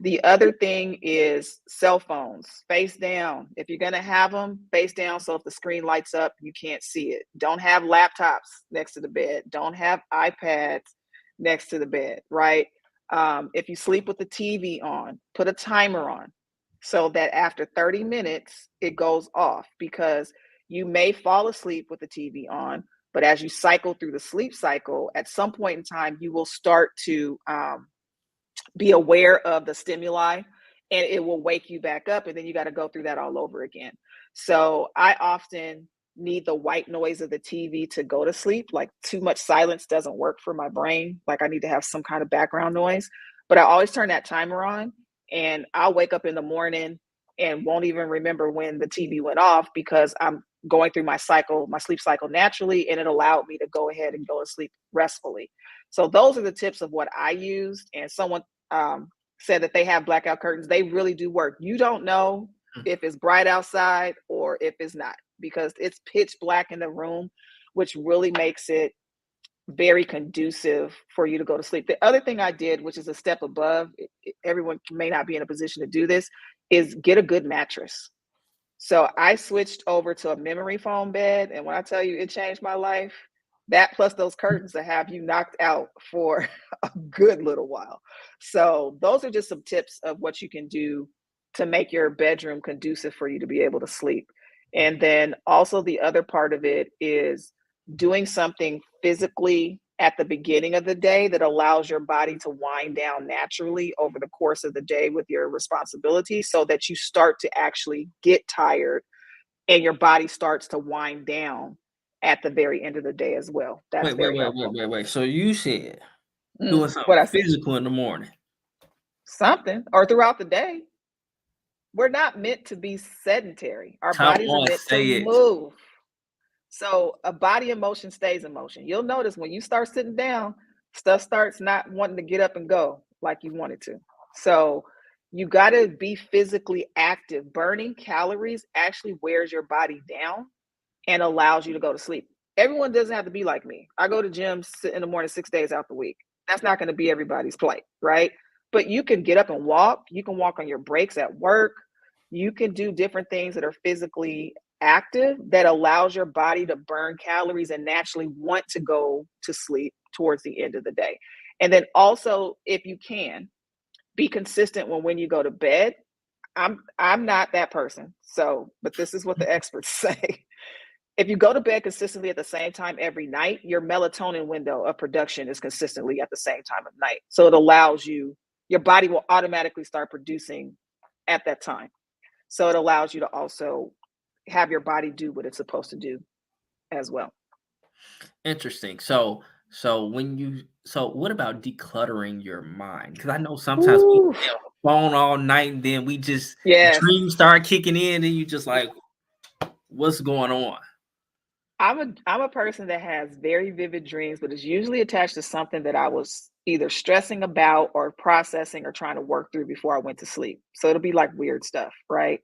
B: The other thing is cell phones, face down. If you're going to have them, face down. So if the screen lights up, you can't see it. Don't have laptops next to the bed. Don't have iPads next to the bed, right? If you sleep with the TV on, put a timer on so that after 30 minutes, it goes off because you may fall asleep with the TV on. But as you cycle through the sleep cycle, at some point in time, you will start to be aware of the stimuli and it will wake you back up and then you got to go through that all over again. So I often need the white noise of the TV to go to sleep. Like too much silence doesn't work for my brain. Like I need to have some kind of background noise, but I always turn that timer on and I'll wake up in the morning and won't even remember when the TV went off because I'm going through my cycle, my sleep cycle naturally, and it allowed me to go ahead and go to sleep restfully. So those are the tips of what I used. And someone said that they have blackout curtains. They really do work. You don't know
A: mm,
B: if it's bright outside or if it's not because it's pitch black in the room, which really makes it very conducive for you to go to sleep. The other thing I did, which is a step above, everyone may not be in a position to do this, is get a good mattress. So I switched over to a memory foam bed, and when I tell you it changed my life, that plus those curtains that have you knocked out for a good little while. So those are just some tips of what you can do to make your bedroom conducive for you to be able to sleep. And then also the other part of it is doing something physically at the beginning of the day that allows your body to wind down naturally over the course of the day with your responsibilities so that you start to actually get tired and your body starts to wind down at the very end of the day as well. That's very helpful.
A: Wait. So you said doing something
B: What I say?
A: physical in the morning.
B: Something or throughout the day. We're not meant to be sedentary. Our
A: Come
B: bodies are
A: on,
B: meant to
A: say it.
B: move. So a body in motion stays in motion. You'll notice when you start sitting down, stuff starts not wanting to get up and go like you want it to. So you got to be physically active. Burning calories actually wears your body down and allows you to go to sleep. Everyone doesn't have to be like me. I go to gym in the morning 6 days out the week. That's not going to be everybody's plate, right? But you can get up and walk. You can walk on your breaks at work. You can do different things that are physically active that allows your body to burn calories and naturally want to go to sleep towards the end of the day. And then also, if you can, be consistent when you go to bed. I'm not that person. So, but this is what the experts say. If you go to bed consistently at the same time every night, your melatonin window of production is consistently at the same time of night. So it allows you, your body will automatically start producing at that time. So it allows you to also have your body do what it's supposed to do as well.
A: Interesting. So what about decluttering your mind? Because I know sometimes we
B: Ooh,
A: stay on the phone all night and then we just
B: yes.
A: dreams start kicking in and you just like, what's going on?
B: I'm a person that has very vivid dreams, but it's usually attached to something that I was either stressing about or processing or trying to work through before I went to sleep. So it'll be like weird stuff, right?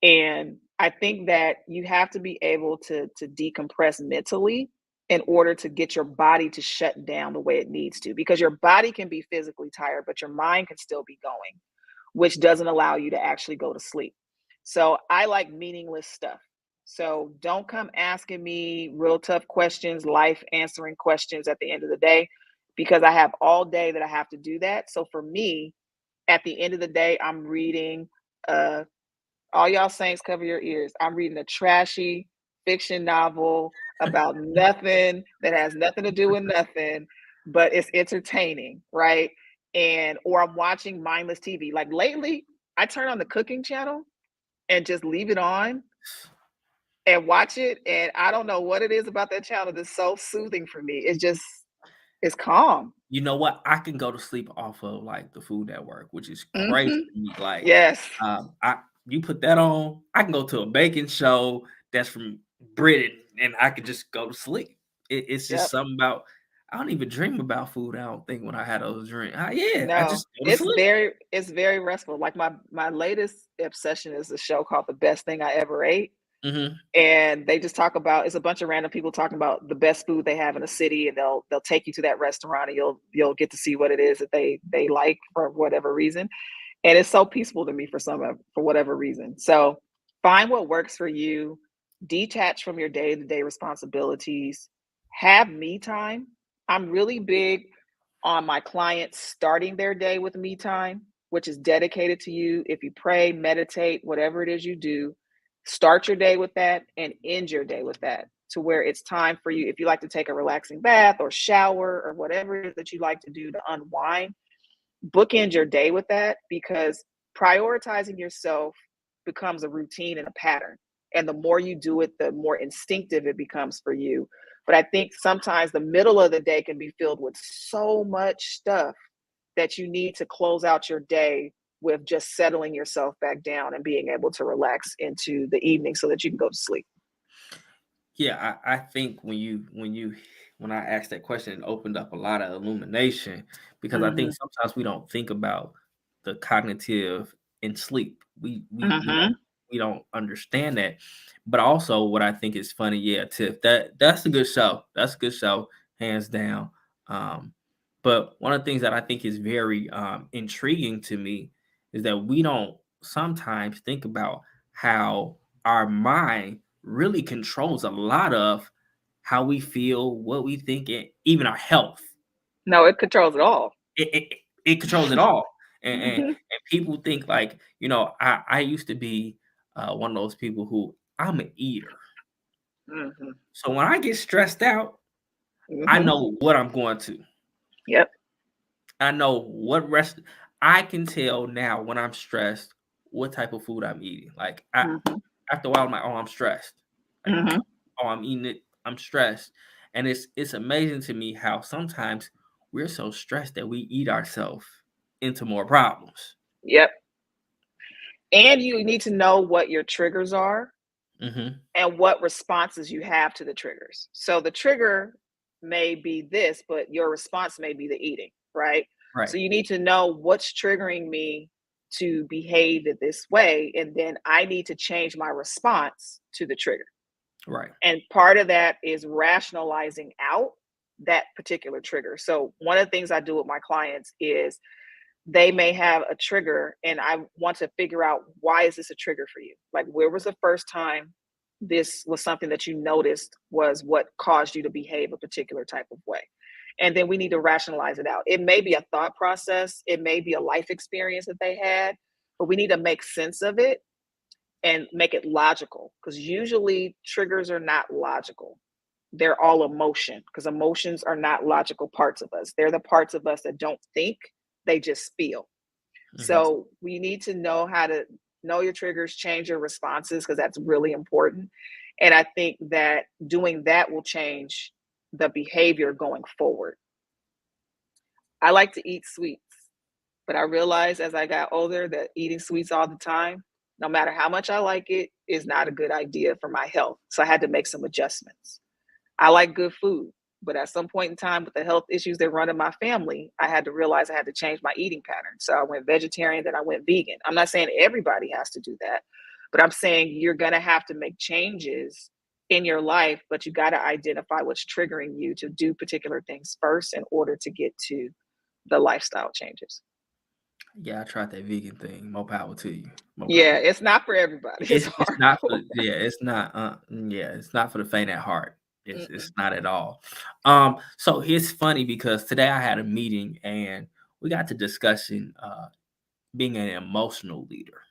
B: And I think that you have to be able to decompress mentally in order to get your body to shut down the way it needs to, because your body can be physically tired, but your mind can still be going, which doesn't allow you to actually go to sleep. So I like meaningless stuff. So don't come asking me real tough questions, life answering questions at the end of the day, because I have all day that I have to do that. So for me, at the end of the day, I'm reading all y'all saints cover your ears. I'm reading a trashy fiction novel about nothing that has nothing to do with nothing, but it's entertaining, right? And or I'm watching mindless TV. Like lately, I turn on the cooking channel and just leave it on and watch it. And I don't know what it is about that channel that's so soothing for me. It's calm.
A: You know what? I can go to sleep off of like the Food Network, which is crazy
B: Hmm.
A: to me. Like,
B: Yes.
A: I you put that on, I can go to a baking show that's from Britain, and I could just go to sleep. It's just
B: Yep.
A: something about. I don't even dream about food. I don't think when I had those dreams. Yeah, I
B: No,
A: just go to sleep.
B: it's very restful. Like my latest obsession is a show called The Best Thing I Ever Ate.
A: Hmm.
B: And they just talk about, it's a bunch of random people talking about the best food they have in a city, and they'll take you to that restaurant and you'll get to see what it is that they like for whatever reason. And it's so peaceful to me for whatever reason. So find what works for you, detach from your day-to-day responsibilities, have me time. I'm really big on my clients starting their day with me time, which is dedicated to you. If you pray, meditate, whatever it is you do, start your day with that and end your day with that, to where it's time for you. If you like to take a relaxing bath or shower or whatever it is that you like to do to unwind, bookend your day with that, because prioritizing yourself becomes a routine and a pattern. And the more you do it, the more instinctive it becomes for you. But I think sometimes the middle of the day can be filled with so much stuff that you need to close out your day with just settling yourself back down and being able to relax into the evening so that you can go to sleep.
A: Yeah, I think when I asked that question, it opened up a lot of illumination because I think
B: Hmm.
A: sometimes we don't think about the cognitive in sleep.
B: Hmm.
A: We don't understand that. But also what I think is funny, yeah, Tiff, that's a good show. That's a good show, hands down. Um, but one of the things that I think is very intriguing to me is that we don't sometimes think about how our mind really controls a lot of how we feel, what we think, and even our health.
B: No, it controls it all.
A: It controls it all.
B: Hmm.
A: And people think like, I used to be one of those people who I'm an eater.
B: Hmm.
A: So when I get stressed out, I
B: Hmm.
A: know what I'm going to.
B: Yep.
A: I know what rest. I can tell now when I'm stressed what type of food I'm eating. Like
B: Hmm.
A: after a while, I'm like, oh, I'm stressed. Like,
B: Hmm.
A: oh, I'm eating it. I'm stressed, and it's amazing to me how sometimes we're so stressed that we eat ourselves into more problems.
B: Yep. And you need to know what your triggers are
A: Hmm.
B: and what responses you have to the triggers. So the trigger may be this, but your response may be the eating, right? So
A: Right.
B: you need to know what's triggering me to behave in this way. And then I need to change my response to the trigger.
A: Right.
B: And part of that is rationalizing out that particular trigger. So one of the things I do with my clients is they may have a trigger and I want to figure out, why is this a trigger for you? Like, where was the first time this was something that you noticed was what caused you to behave a particular type of way? And then we need to rationalize it out. It may be a thought process, it may be a life experience that they had, but we need to make sense of it and make it logical, because usually triggers are not logical. They're all emotion, because emotions are not logical parts of us. They're the parts of us that don't think, they just feel.
A: Hmm.
B: So we need to know how to know your triggers, change your responses, because that's really important. And I think that doing that will change the behavior going forward. I like to eat sweets, but I realized as I got older that eating sweets all the time, no matter how much I like it, is not a good idea for my health. So I had to make some adjustments. I like good food, but at some point in time, with the health issues that run in my family, I had to realize I had to change my eating pattern. So I went vegetarian, then I went vegan. I'm not saying everybody has to do that, but I'm saying you're going to have to make changes in your life, but you got to identify what's triggering you to do particular things first in order to get to the lifestyle changes.
A: Yeah, I tried that vegan thing. More power to you. More
B: Yeah,
A: power.
B: it's not for everybody. It's
A: It's not for
B: hardcore.
A: yeah, it's not yeah, it's not for the faint at heart. It's
B: Mm-mm.
A: not at all. So it's funny because today I had a meeting and we got to discussing being an emotional leader.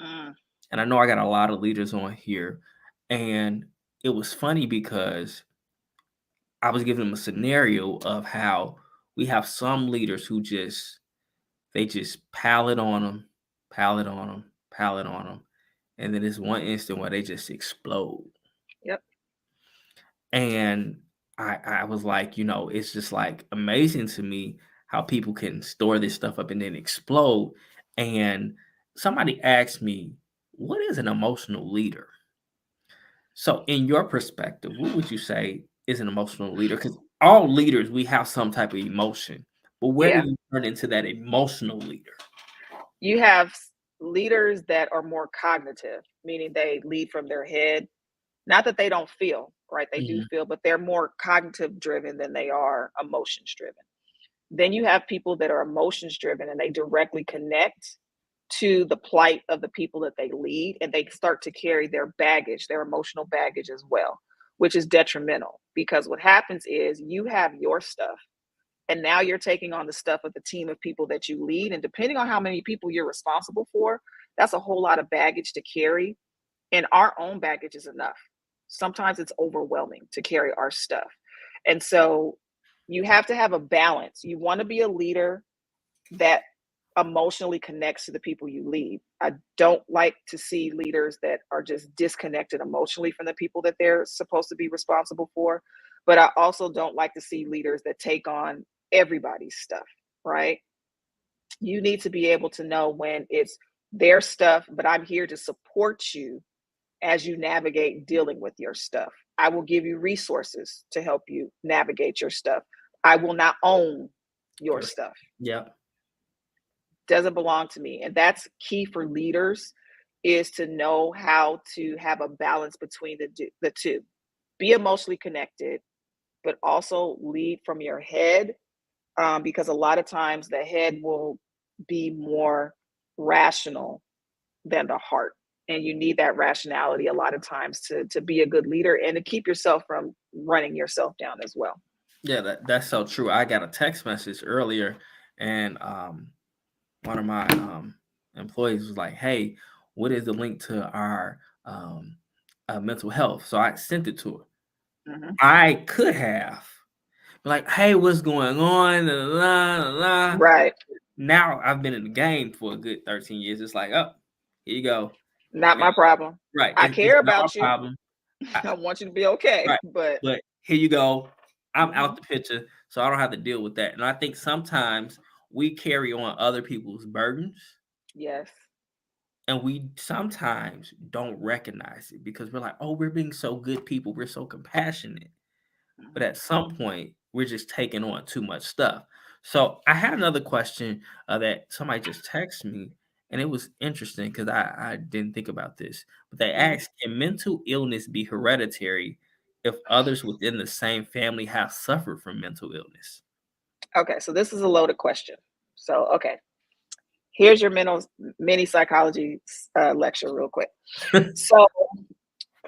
B: Mm.
A: And I know I got a lot of leaders on here, and it was funny because I was giving them a scenario of how we have some leaders who they just pile it on them, pile it on them, pile it on them, and then there's one instant where they just explode.
B: Yep.
A: And I was like, it's just like amazing to me how people can store this stuff up and then explode. And somebody asked me, what is an emotional leader? So, in your perspective, what would you say is an emotional leader? Because all leaders, we have some type of emotion, but where do
B: Yeah.
A: you turn into that emotional leader?
B: You have leaders that are more cognitive, meaning they lead from their head. Not that they don't feel, right? They do
A: Mhm.
B: feel, but they're more cognitive driven than they are emotions driven. Then you have people that are emotions driven and they directly connect to the plight of the people that they lead, and they start to carry their baggage, their emotional baggage as well, which is detrimental, because what happens is you have your stuff and now you're taking on the stuff of the team of people that you lead, and depending on how many people you're responsible for, that's a whole lot of baggage to carry, and our own baggage is enough. Sometimes it's overwhelming to carry our stuff. And so you have to have a balance. You want to be a leader that emotionally connects to the people you lead. I don't like to see leaders that are just disconnected emotionally from the people that they're supposed to be responsible for. But I also don't like to see leaders that take on everybody's stuff, right? You need to be able to know when it's their stuff, but I'm here to support you as you navigate dealing with your stuff. I will give you resources to help you navigate your stuff. I will not own your
A: Yours.
B: stuff.
A: Yep.
B: Doesn't belong to me. And that's key for leaders, is to know how to have a balance between the two. Be emotionally connected, but also lead from your head, because a lot of times the head will be more rational than the heart. And you need that rationality a lot of times to be a good leader and to keep yourself from running yourself down as well.
A: Yeah, that's so true. I got a text message earlier, and one of my employees was like, "Hey, what is the link to our mental health?" So I sent it to her.
B: Hmm.
A: I could have. like, hey, what's going on? La, la, la, la.
B: Right.
A: Now I've been in the game for a good 13 years. It's like, oh, here you go.
B: Not
A: And,
B: my problem.
A: right.
B: I
A: It's
B: care
A: not my
B: about you.
A: problem. I,
B: I want you to be okay,
A: right.
B: but
A: But here you go. I'm out
B: mhm,
A: the picture, so I don't have to deal with that. And I think sometimes we carry on other people's burdens,
B: yes.
A: and we sometimes don't recognize it because we're like, oh, we're being so good people. We're so compassionate. But
B: Mhm,
A: at some point, we're just taking on too much stuff. So I had another question that somebody just texted me, and it was interesting because I didn't think about this. But they
B: mhm.
A: asked, can mental illness be hereditary if others within the same family have suffered from mental illness?
B: Okay, so this is a loaded question. So, okay, here's your mini psychology lecture, real quick. So,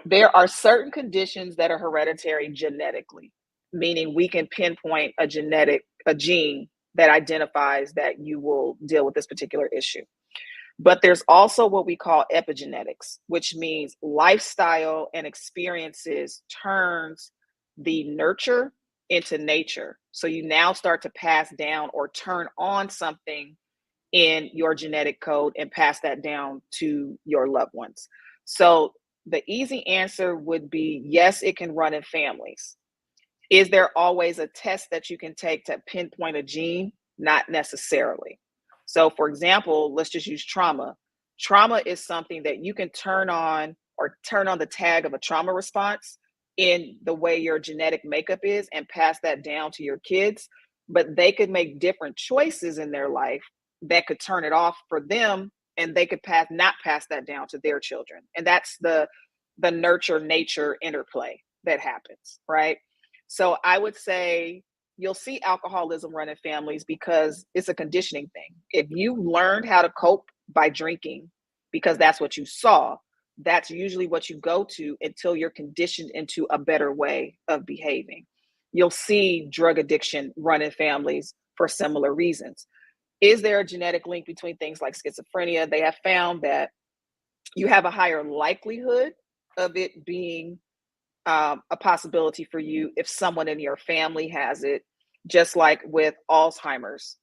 B: there are certain conditions that are hereditary genetically, meaning we can pinpoint a gene that identifies that you will deal with this particular issue. But there's also what we call epigenetics, which means lifestyle and experiences turns the nurture into nature. So you now start to pass down or turn on something in your genetic code and pass that down to your loved ones. So the easy answer would be yes, it can run in families. Is there always a test that you can take to pinpoint a gene? Not necessarily. So, for example, let's just use trauma. Trauma is something that you can turn on or turn on the tag of a trauma response in the way your genetic makeup is and pass that down to your kids. But they could make different choices in their life that could turn it off for them, and they could not pass that down to their children. And that's the nurture nature interplay that happens, right? So I would say you'll see alcoholism run in families because it's a conditioning thing. If you learned how to cope by drinking because that's what you saw, that's usually what you go to until you're conditioned into a better way of behaving. You'll see drug addiction run in families for similar reasons. Is there a genetic link between things like schizophrenia? They have found that you have a higher likelihood of it being a possibility for you if someone in your family has it, just like with Alzheimer's.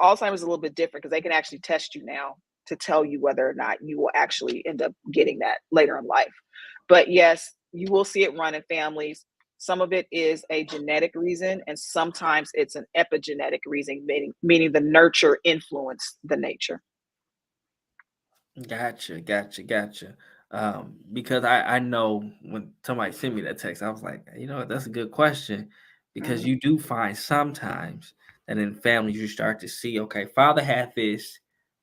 B: Alzheimer's is a little bit different because they can actually test you now to tell you whether or not you will actually end up getting that later in life. But yes, you will see it run in families. Some of it is a genetic reason, and sometimes it's an epigenetic reason, meaning the nurture influenced the nature.
A: Gotcha, gotcha, gotcha. Because I know when somebody sent me that text, I was like, you know, that's a good question because
B: Mhm.
A: you do find sometimes that in families you start to see, okay, father had this,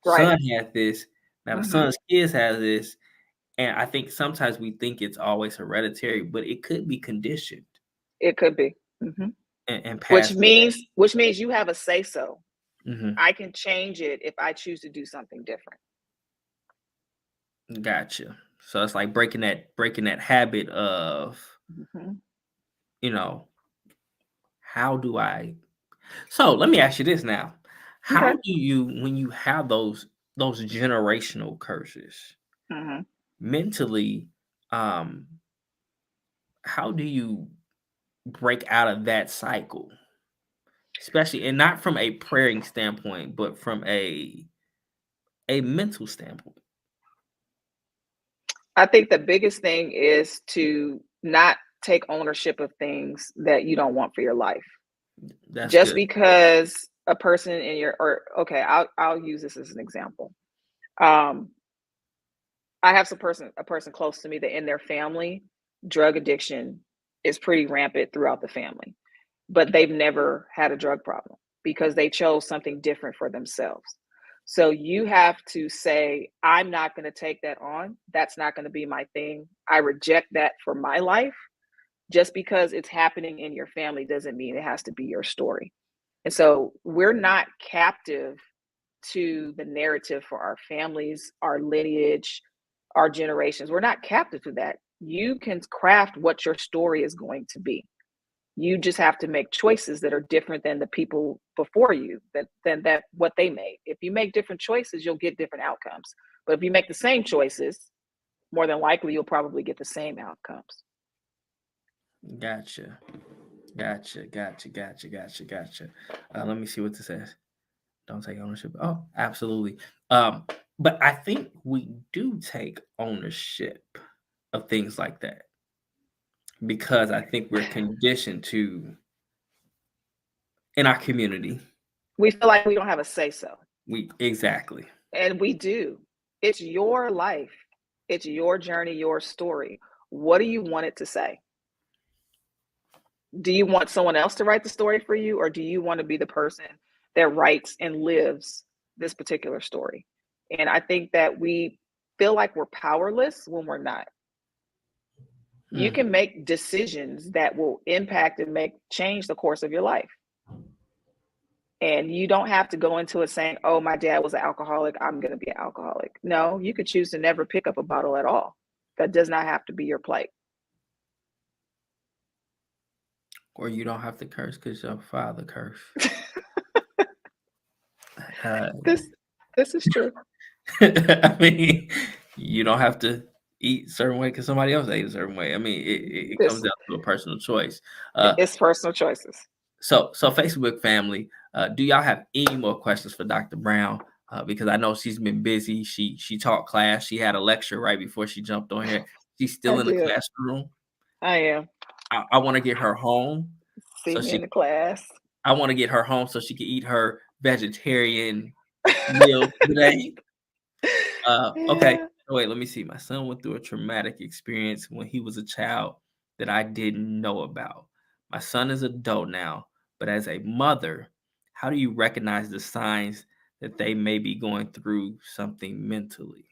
B: Right.
A: son had this, now the
B: Hmm.
A: son's kids has this, and I think sometimes we think it's always hereditary, but it could be conditioned
B: It could be. Hmm.
A: and
B: Which
A: passed.
B: means which means you have a say so.
A: Hmm.
B: I can change it if I choose to do something different.
A: Gotcha. So it's like breaking that habit of,
B: Mhm.
A: you know, how do I so let me ask you this now. How
B: Okay.
A: do you when you have those generational curses
B: Mhm.
A: mentally, um, how do you break out of that cycle? Especially and not from a praying standpoint, but from a mental standpoint.
B: I think the biggest thing is to not take ownership of things that you don't want for your life.
A: That's
B: Just
A: good.
B: because a person in your or okay, I'll use this as an example. Um, I have a person close to me that in their family, drug addiction is pretty rampant throughout the family, but they've never had a drug problem because they chose something different for themselves. So you have to say, I'm not going to take that on. That's not going to be my thing. I reject that for my life. Just because it's happening in your family doesn't mean it has to be your story. And so we're not captive to the narrative for our families, our lineage, our generations. We're not captive to that. You can craft what your story is going to be. You just have to make choices that are different than the people before you, than that what they made. If you make different choices, you'll get different outcomes. But if you make the same choices, more than likely you'll probably get the same outcomes.
A: Gotcha. Gotcha. Let me see what this says. Don't take ownership. Oh, absolutely. Um, but I think we do take ownership of things like that because I think we're conditioned to in our community.
B: We feel like we don't have a say so.
A: We exactly.
B: And we do. It's your life. It's your journey, your story. What do you want it to say? Do you want someone else to write the story for you, or do you want to be the person that writes and lives this particular story? And I think that we feel like we're powerless when we're not. You
A: Hmm.
B: can make decisions that will impact and make change the course of your life. And you don't have to go into it saying, oh, my dad was an alcoholic, I'm going to be an alcoholic. No, you could choose to never pick up a bottle at all. That does not have to be your plight.
A: Or you don't have to curse because your father cursed. Uh,
B: this this is true.
A: I mean, you don't have to eat a certain way because somebody else ate a certain way. I mean, it comes
B: This
A: down to a personal choice. Uh,
B: it's personal choices.
A: so Facebook family, do y'all have any more questions for Dr. Brown? Because I know she's been busy. She taught class. She had a lecture right before she jumped on here. She's
B: I
A: still in the
B: did.
A: classroom.
B: I am.
A: I want to get her home
B: See
A: so
B: me in
A: she.
B: the class.
A: I want to get her home so she can eat her vegetarian meal today. Okay.
B: Yeah.
A: Oh, wait, let me see. My son went through a traumatic experience when he was a child that I didn't know about. My son is adult now, but as a mother, how do you recognize the signs that they may be going through something mentally?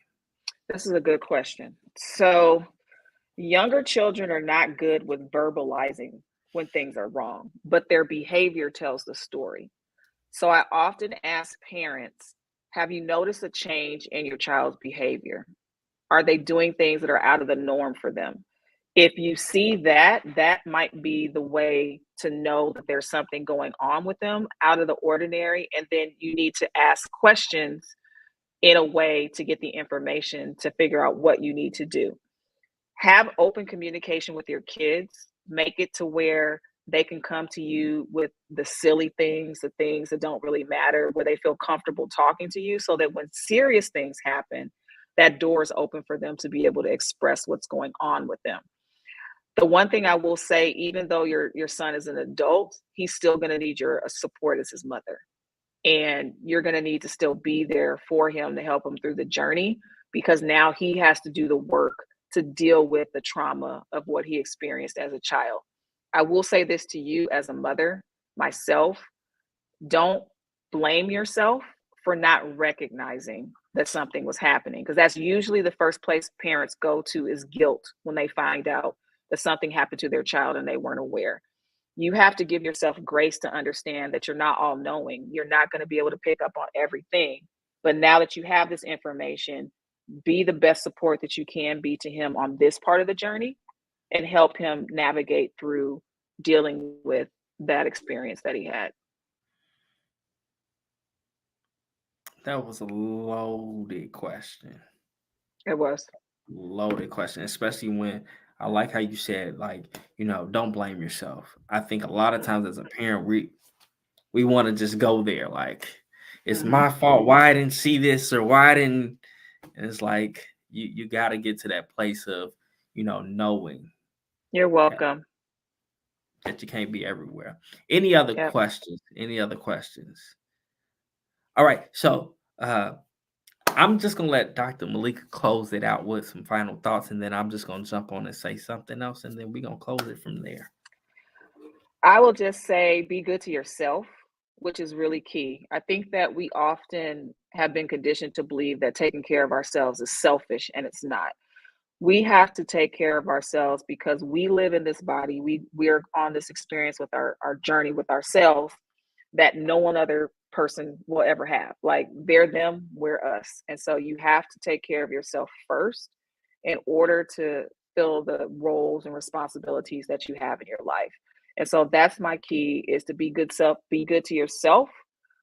B: This is a good question. So, younger children are not good with verbalizing when things are wrong, but their behavior tells the story. So, I often ask parents, have you noticed a change in your child's behavior? Are they doing things that are out of the norm for them? If you see that, that might be the way to know that there's something going on with them out of the ordinary. And then you need to ask questions in a way to get the information to figure out what you need to do. Have open communication with your kids, make it to where they can come to you with the silly things, the things that don't really matter, where they feel comfortable talking to you so that when serious things happen, that door is open for them to be able to express what's going on with them. The one thing I will say, even though your son is an adult, he's still going to need your support as his mother, and you're going to need to still be there for him to help him through the journey, because now he has to do the work to deal with the trauma of what he experienced as a child. I will say this to you as a mother, myself, don't blame yourself for not recognizing that something was happening, because that's usually the first place parents go to is guilt when they find out that something happened to their child and they weren't aware. You have to give yourself grace to understand that you're not all knowing. You're not going to be able to pick up on everything. But now that you have this information, be the best support that you can be to him on this part of the journey and help him navigate through dealing with that experience that he had.
A: That was a loaded question.
B: It was.
A: Loaded question, especially when I like how you said, like, don't blame yourself. I think a lot of times as a parent, we want to just go there, like, it's
B: Mm-hmm.
A: my fault. Why I didn't see this or why I didn't. And it's like you got to get to that place of knowing
B: You're
A: that,
B: welcome.
A: that you can't be everywhere. Any other
B: Yep.
A: questions? Any other questions? All right, so I'm just gonna let Dr. Malika close it out with some final thoughts, and then I'm just gonna jump on and say something else, and then we're gonna close it from there.
B: I will just say be good to yourself, which is really key. I think that we often have been conditioned to believe that taking care of ourselves is selfish, and it's not. We have to take care of ourselves because we live in this body. We're on this experience with our journey with ourselves that no one other person will ever have. Like they're them, we're us. And so you have to take care of yourself first in order to fill the roles and responsibilities that you have in your life. And so that's my key is to be good to yourself,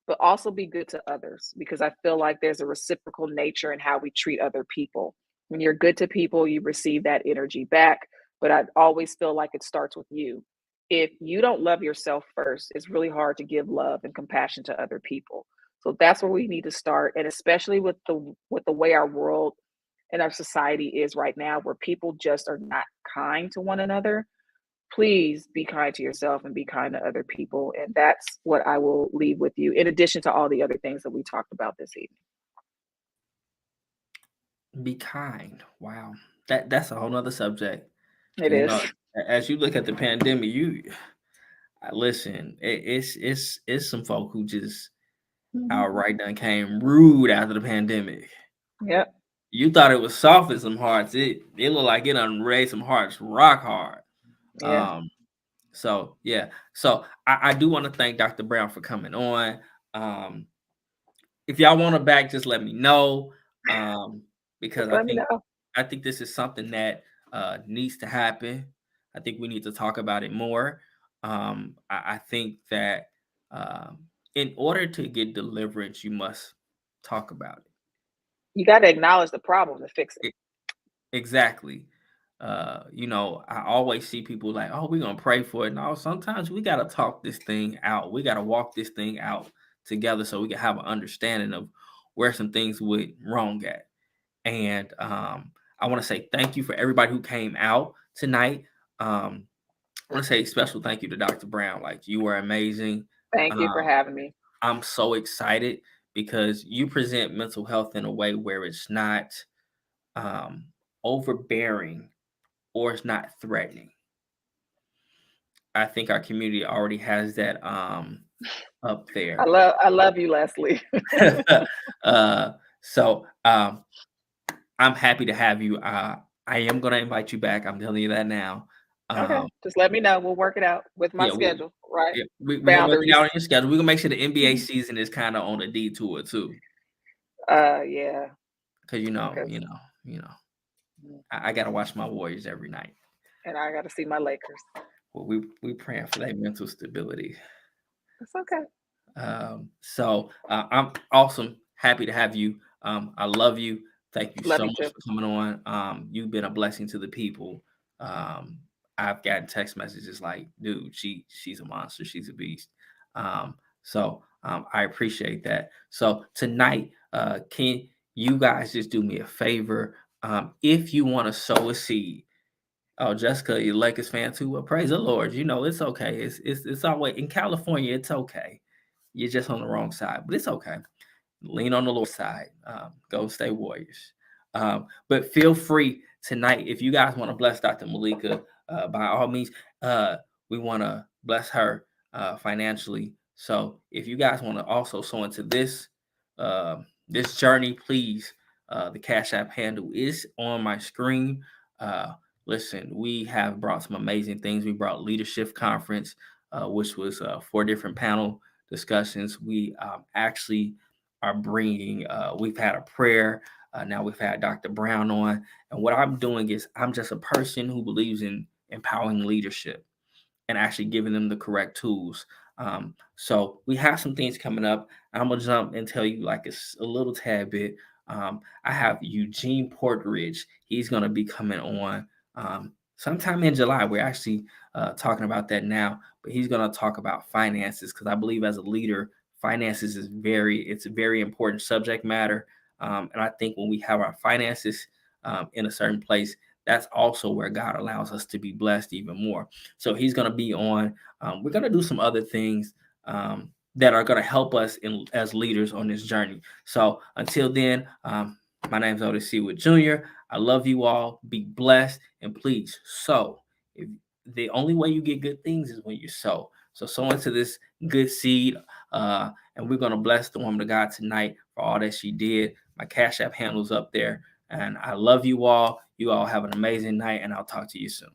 B: but also be good to others, because I feel like there's a reciprocal nature in how we treat other people. When you're good to people, you receive that energy back. But I always feel like it starts with you. if you don't love yourself first, it's really hard to give love and compassion to other people. So that's where we need to start, and especially with the way our world and our society is right now, where people just are not kind to one another. Please be kind to yourself and be kind to other people, and that's what I will leave with you. In addition to all the other things that we talked about this evening,
A: Be kind. Wow. That's a whole nother subject.
B: it
A: You
B: is.
A: know, as you look at the pandemic, listen. It's some folk who just
B: Mhm.
A: outright done came rude after the pandemic.
B: Yep.
A: You thought it was soft in some hearts. It looked like it done raised some hearts rock hard.
B: Yeah.
A: Um, so yeah. So I do want to thank Dr. Brown for coming on. Um, if y'all want her back, just let me know. Um, because
B: Just let me know.
A: I think this is something that needs to happen. I think we need to talk about it more. I think that um, in order to get deliverance, you must talk about
B: You got to acknowledge the problem to fix it.
A: it. Exactly. I always see people like, oh, we're gonna pray for it. No, sometimes we gotta talk this thing out. We gotta walk this thing out together so we can have an understanding of where some things went wrong at. And I want to say thank you for everybody who came out tonight. Um, I want to say a special thank you to Dr. Brown. Like, you were amazing.
B: Thank you for
A: Um,
B: having me.
A: I'm so excited because you present mental health in a way where it's not um, overbearing or it's not threatening. I think our community already has that up there.
B: I love you, Leslie.
A: uh, so I'm happy to have you. I am gonna invite you back. I'm telling you that now.
B: Okay,
A: Um,
B: just let me know. We'll work it out with my
A: yeah,
B: schedule, right?
A: we're gonna work it
B: Boundaries.
A: out on your schedule. We're gonna make sure the NBA
B: Mhm.
A: season is kind of on a detour too,
B: Yeah,
A: because
B: because
A: I gotta watch my Warriors every night.
B: and I got to see my Lakers.
A: Well, we praying for that mental stability.
B: It's okay.
A: So I'm awesome. Happy to have you. I love you. Thank you
B: Love
A: so
B: you
A: much
B: too.
A: for coming on. You've been a blessing to the people. Um, I've gotten text messages like, dude, she's a monster. She's a beast. I appreciate that. So tonight, can you guys just do me a favor? If you want to sow a seed, oh, Jessica, you're a Lakers fan too. Well, praise the Lord. It's okay. It's always in California. It's okay. You're just on the wrong side, but it's okay. Lean on the Lord's side. Go stay Warriors. But feel free tonight if you guys want to bless Dr. Malika. By all means, uh, we want to bless her financially. So if you guys want to also sow into this journey, please. The Cash App handle is on my screen. Uh, Listen, we have brought some amazing things. We brought leadership conference, which was 4 different panel discussions. We actually are bringing. We've had a prayer. Now we've had Dr. Brown on, and what I'm doing is I'm just a person who believes in empowering leadership and actually giving them the correct tools. So we have some things coming up. I'm gonna jump and tell you like it's a little tad bit. I have Eugene Portridge. He's gonna be coming on sometime in July. We're actually talking about that now, but he's gonna talk about finances because I believe as a leader, finances is it's a very important subject matter. And I think when we have our finances in a certain place, that's also where God allows us to be blessed even more. So he's going to be on. We're going to do some other things that are going to help us as leaders on this journey. So until then, my name is Otis Seawood Jr. I love you all. Be blessed. And please sow. If, the only way you get good things is when you sow. So sow into this good seed. And we're going to bless the woman of God tonight for all that she did. My Cash App handle's up there. And I love you all. You all have an amazing night, and I'll talk to you soon.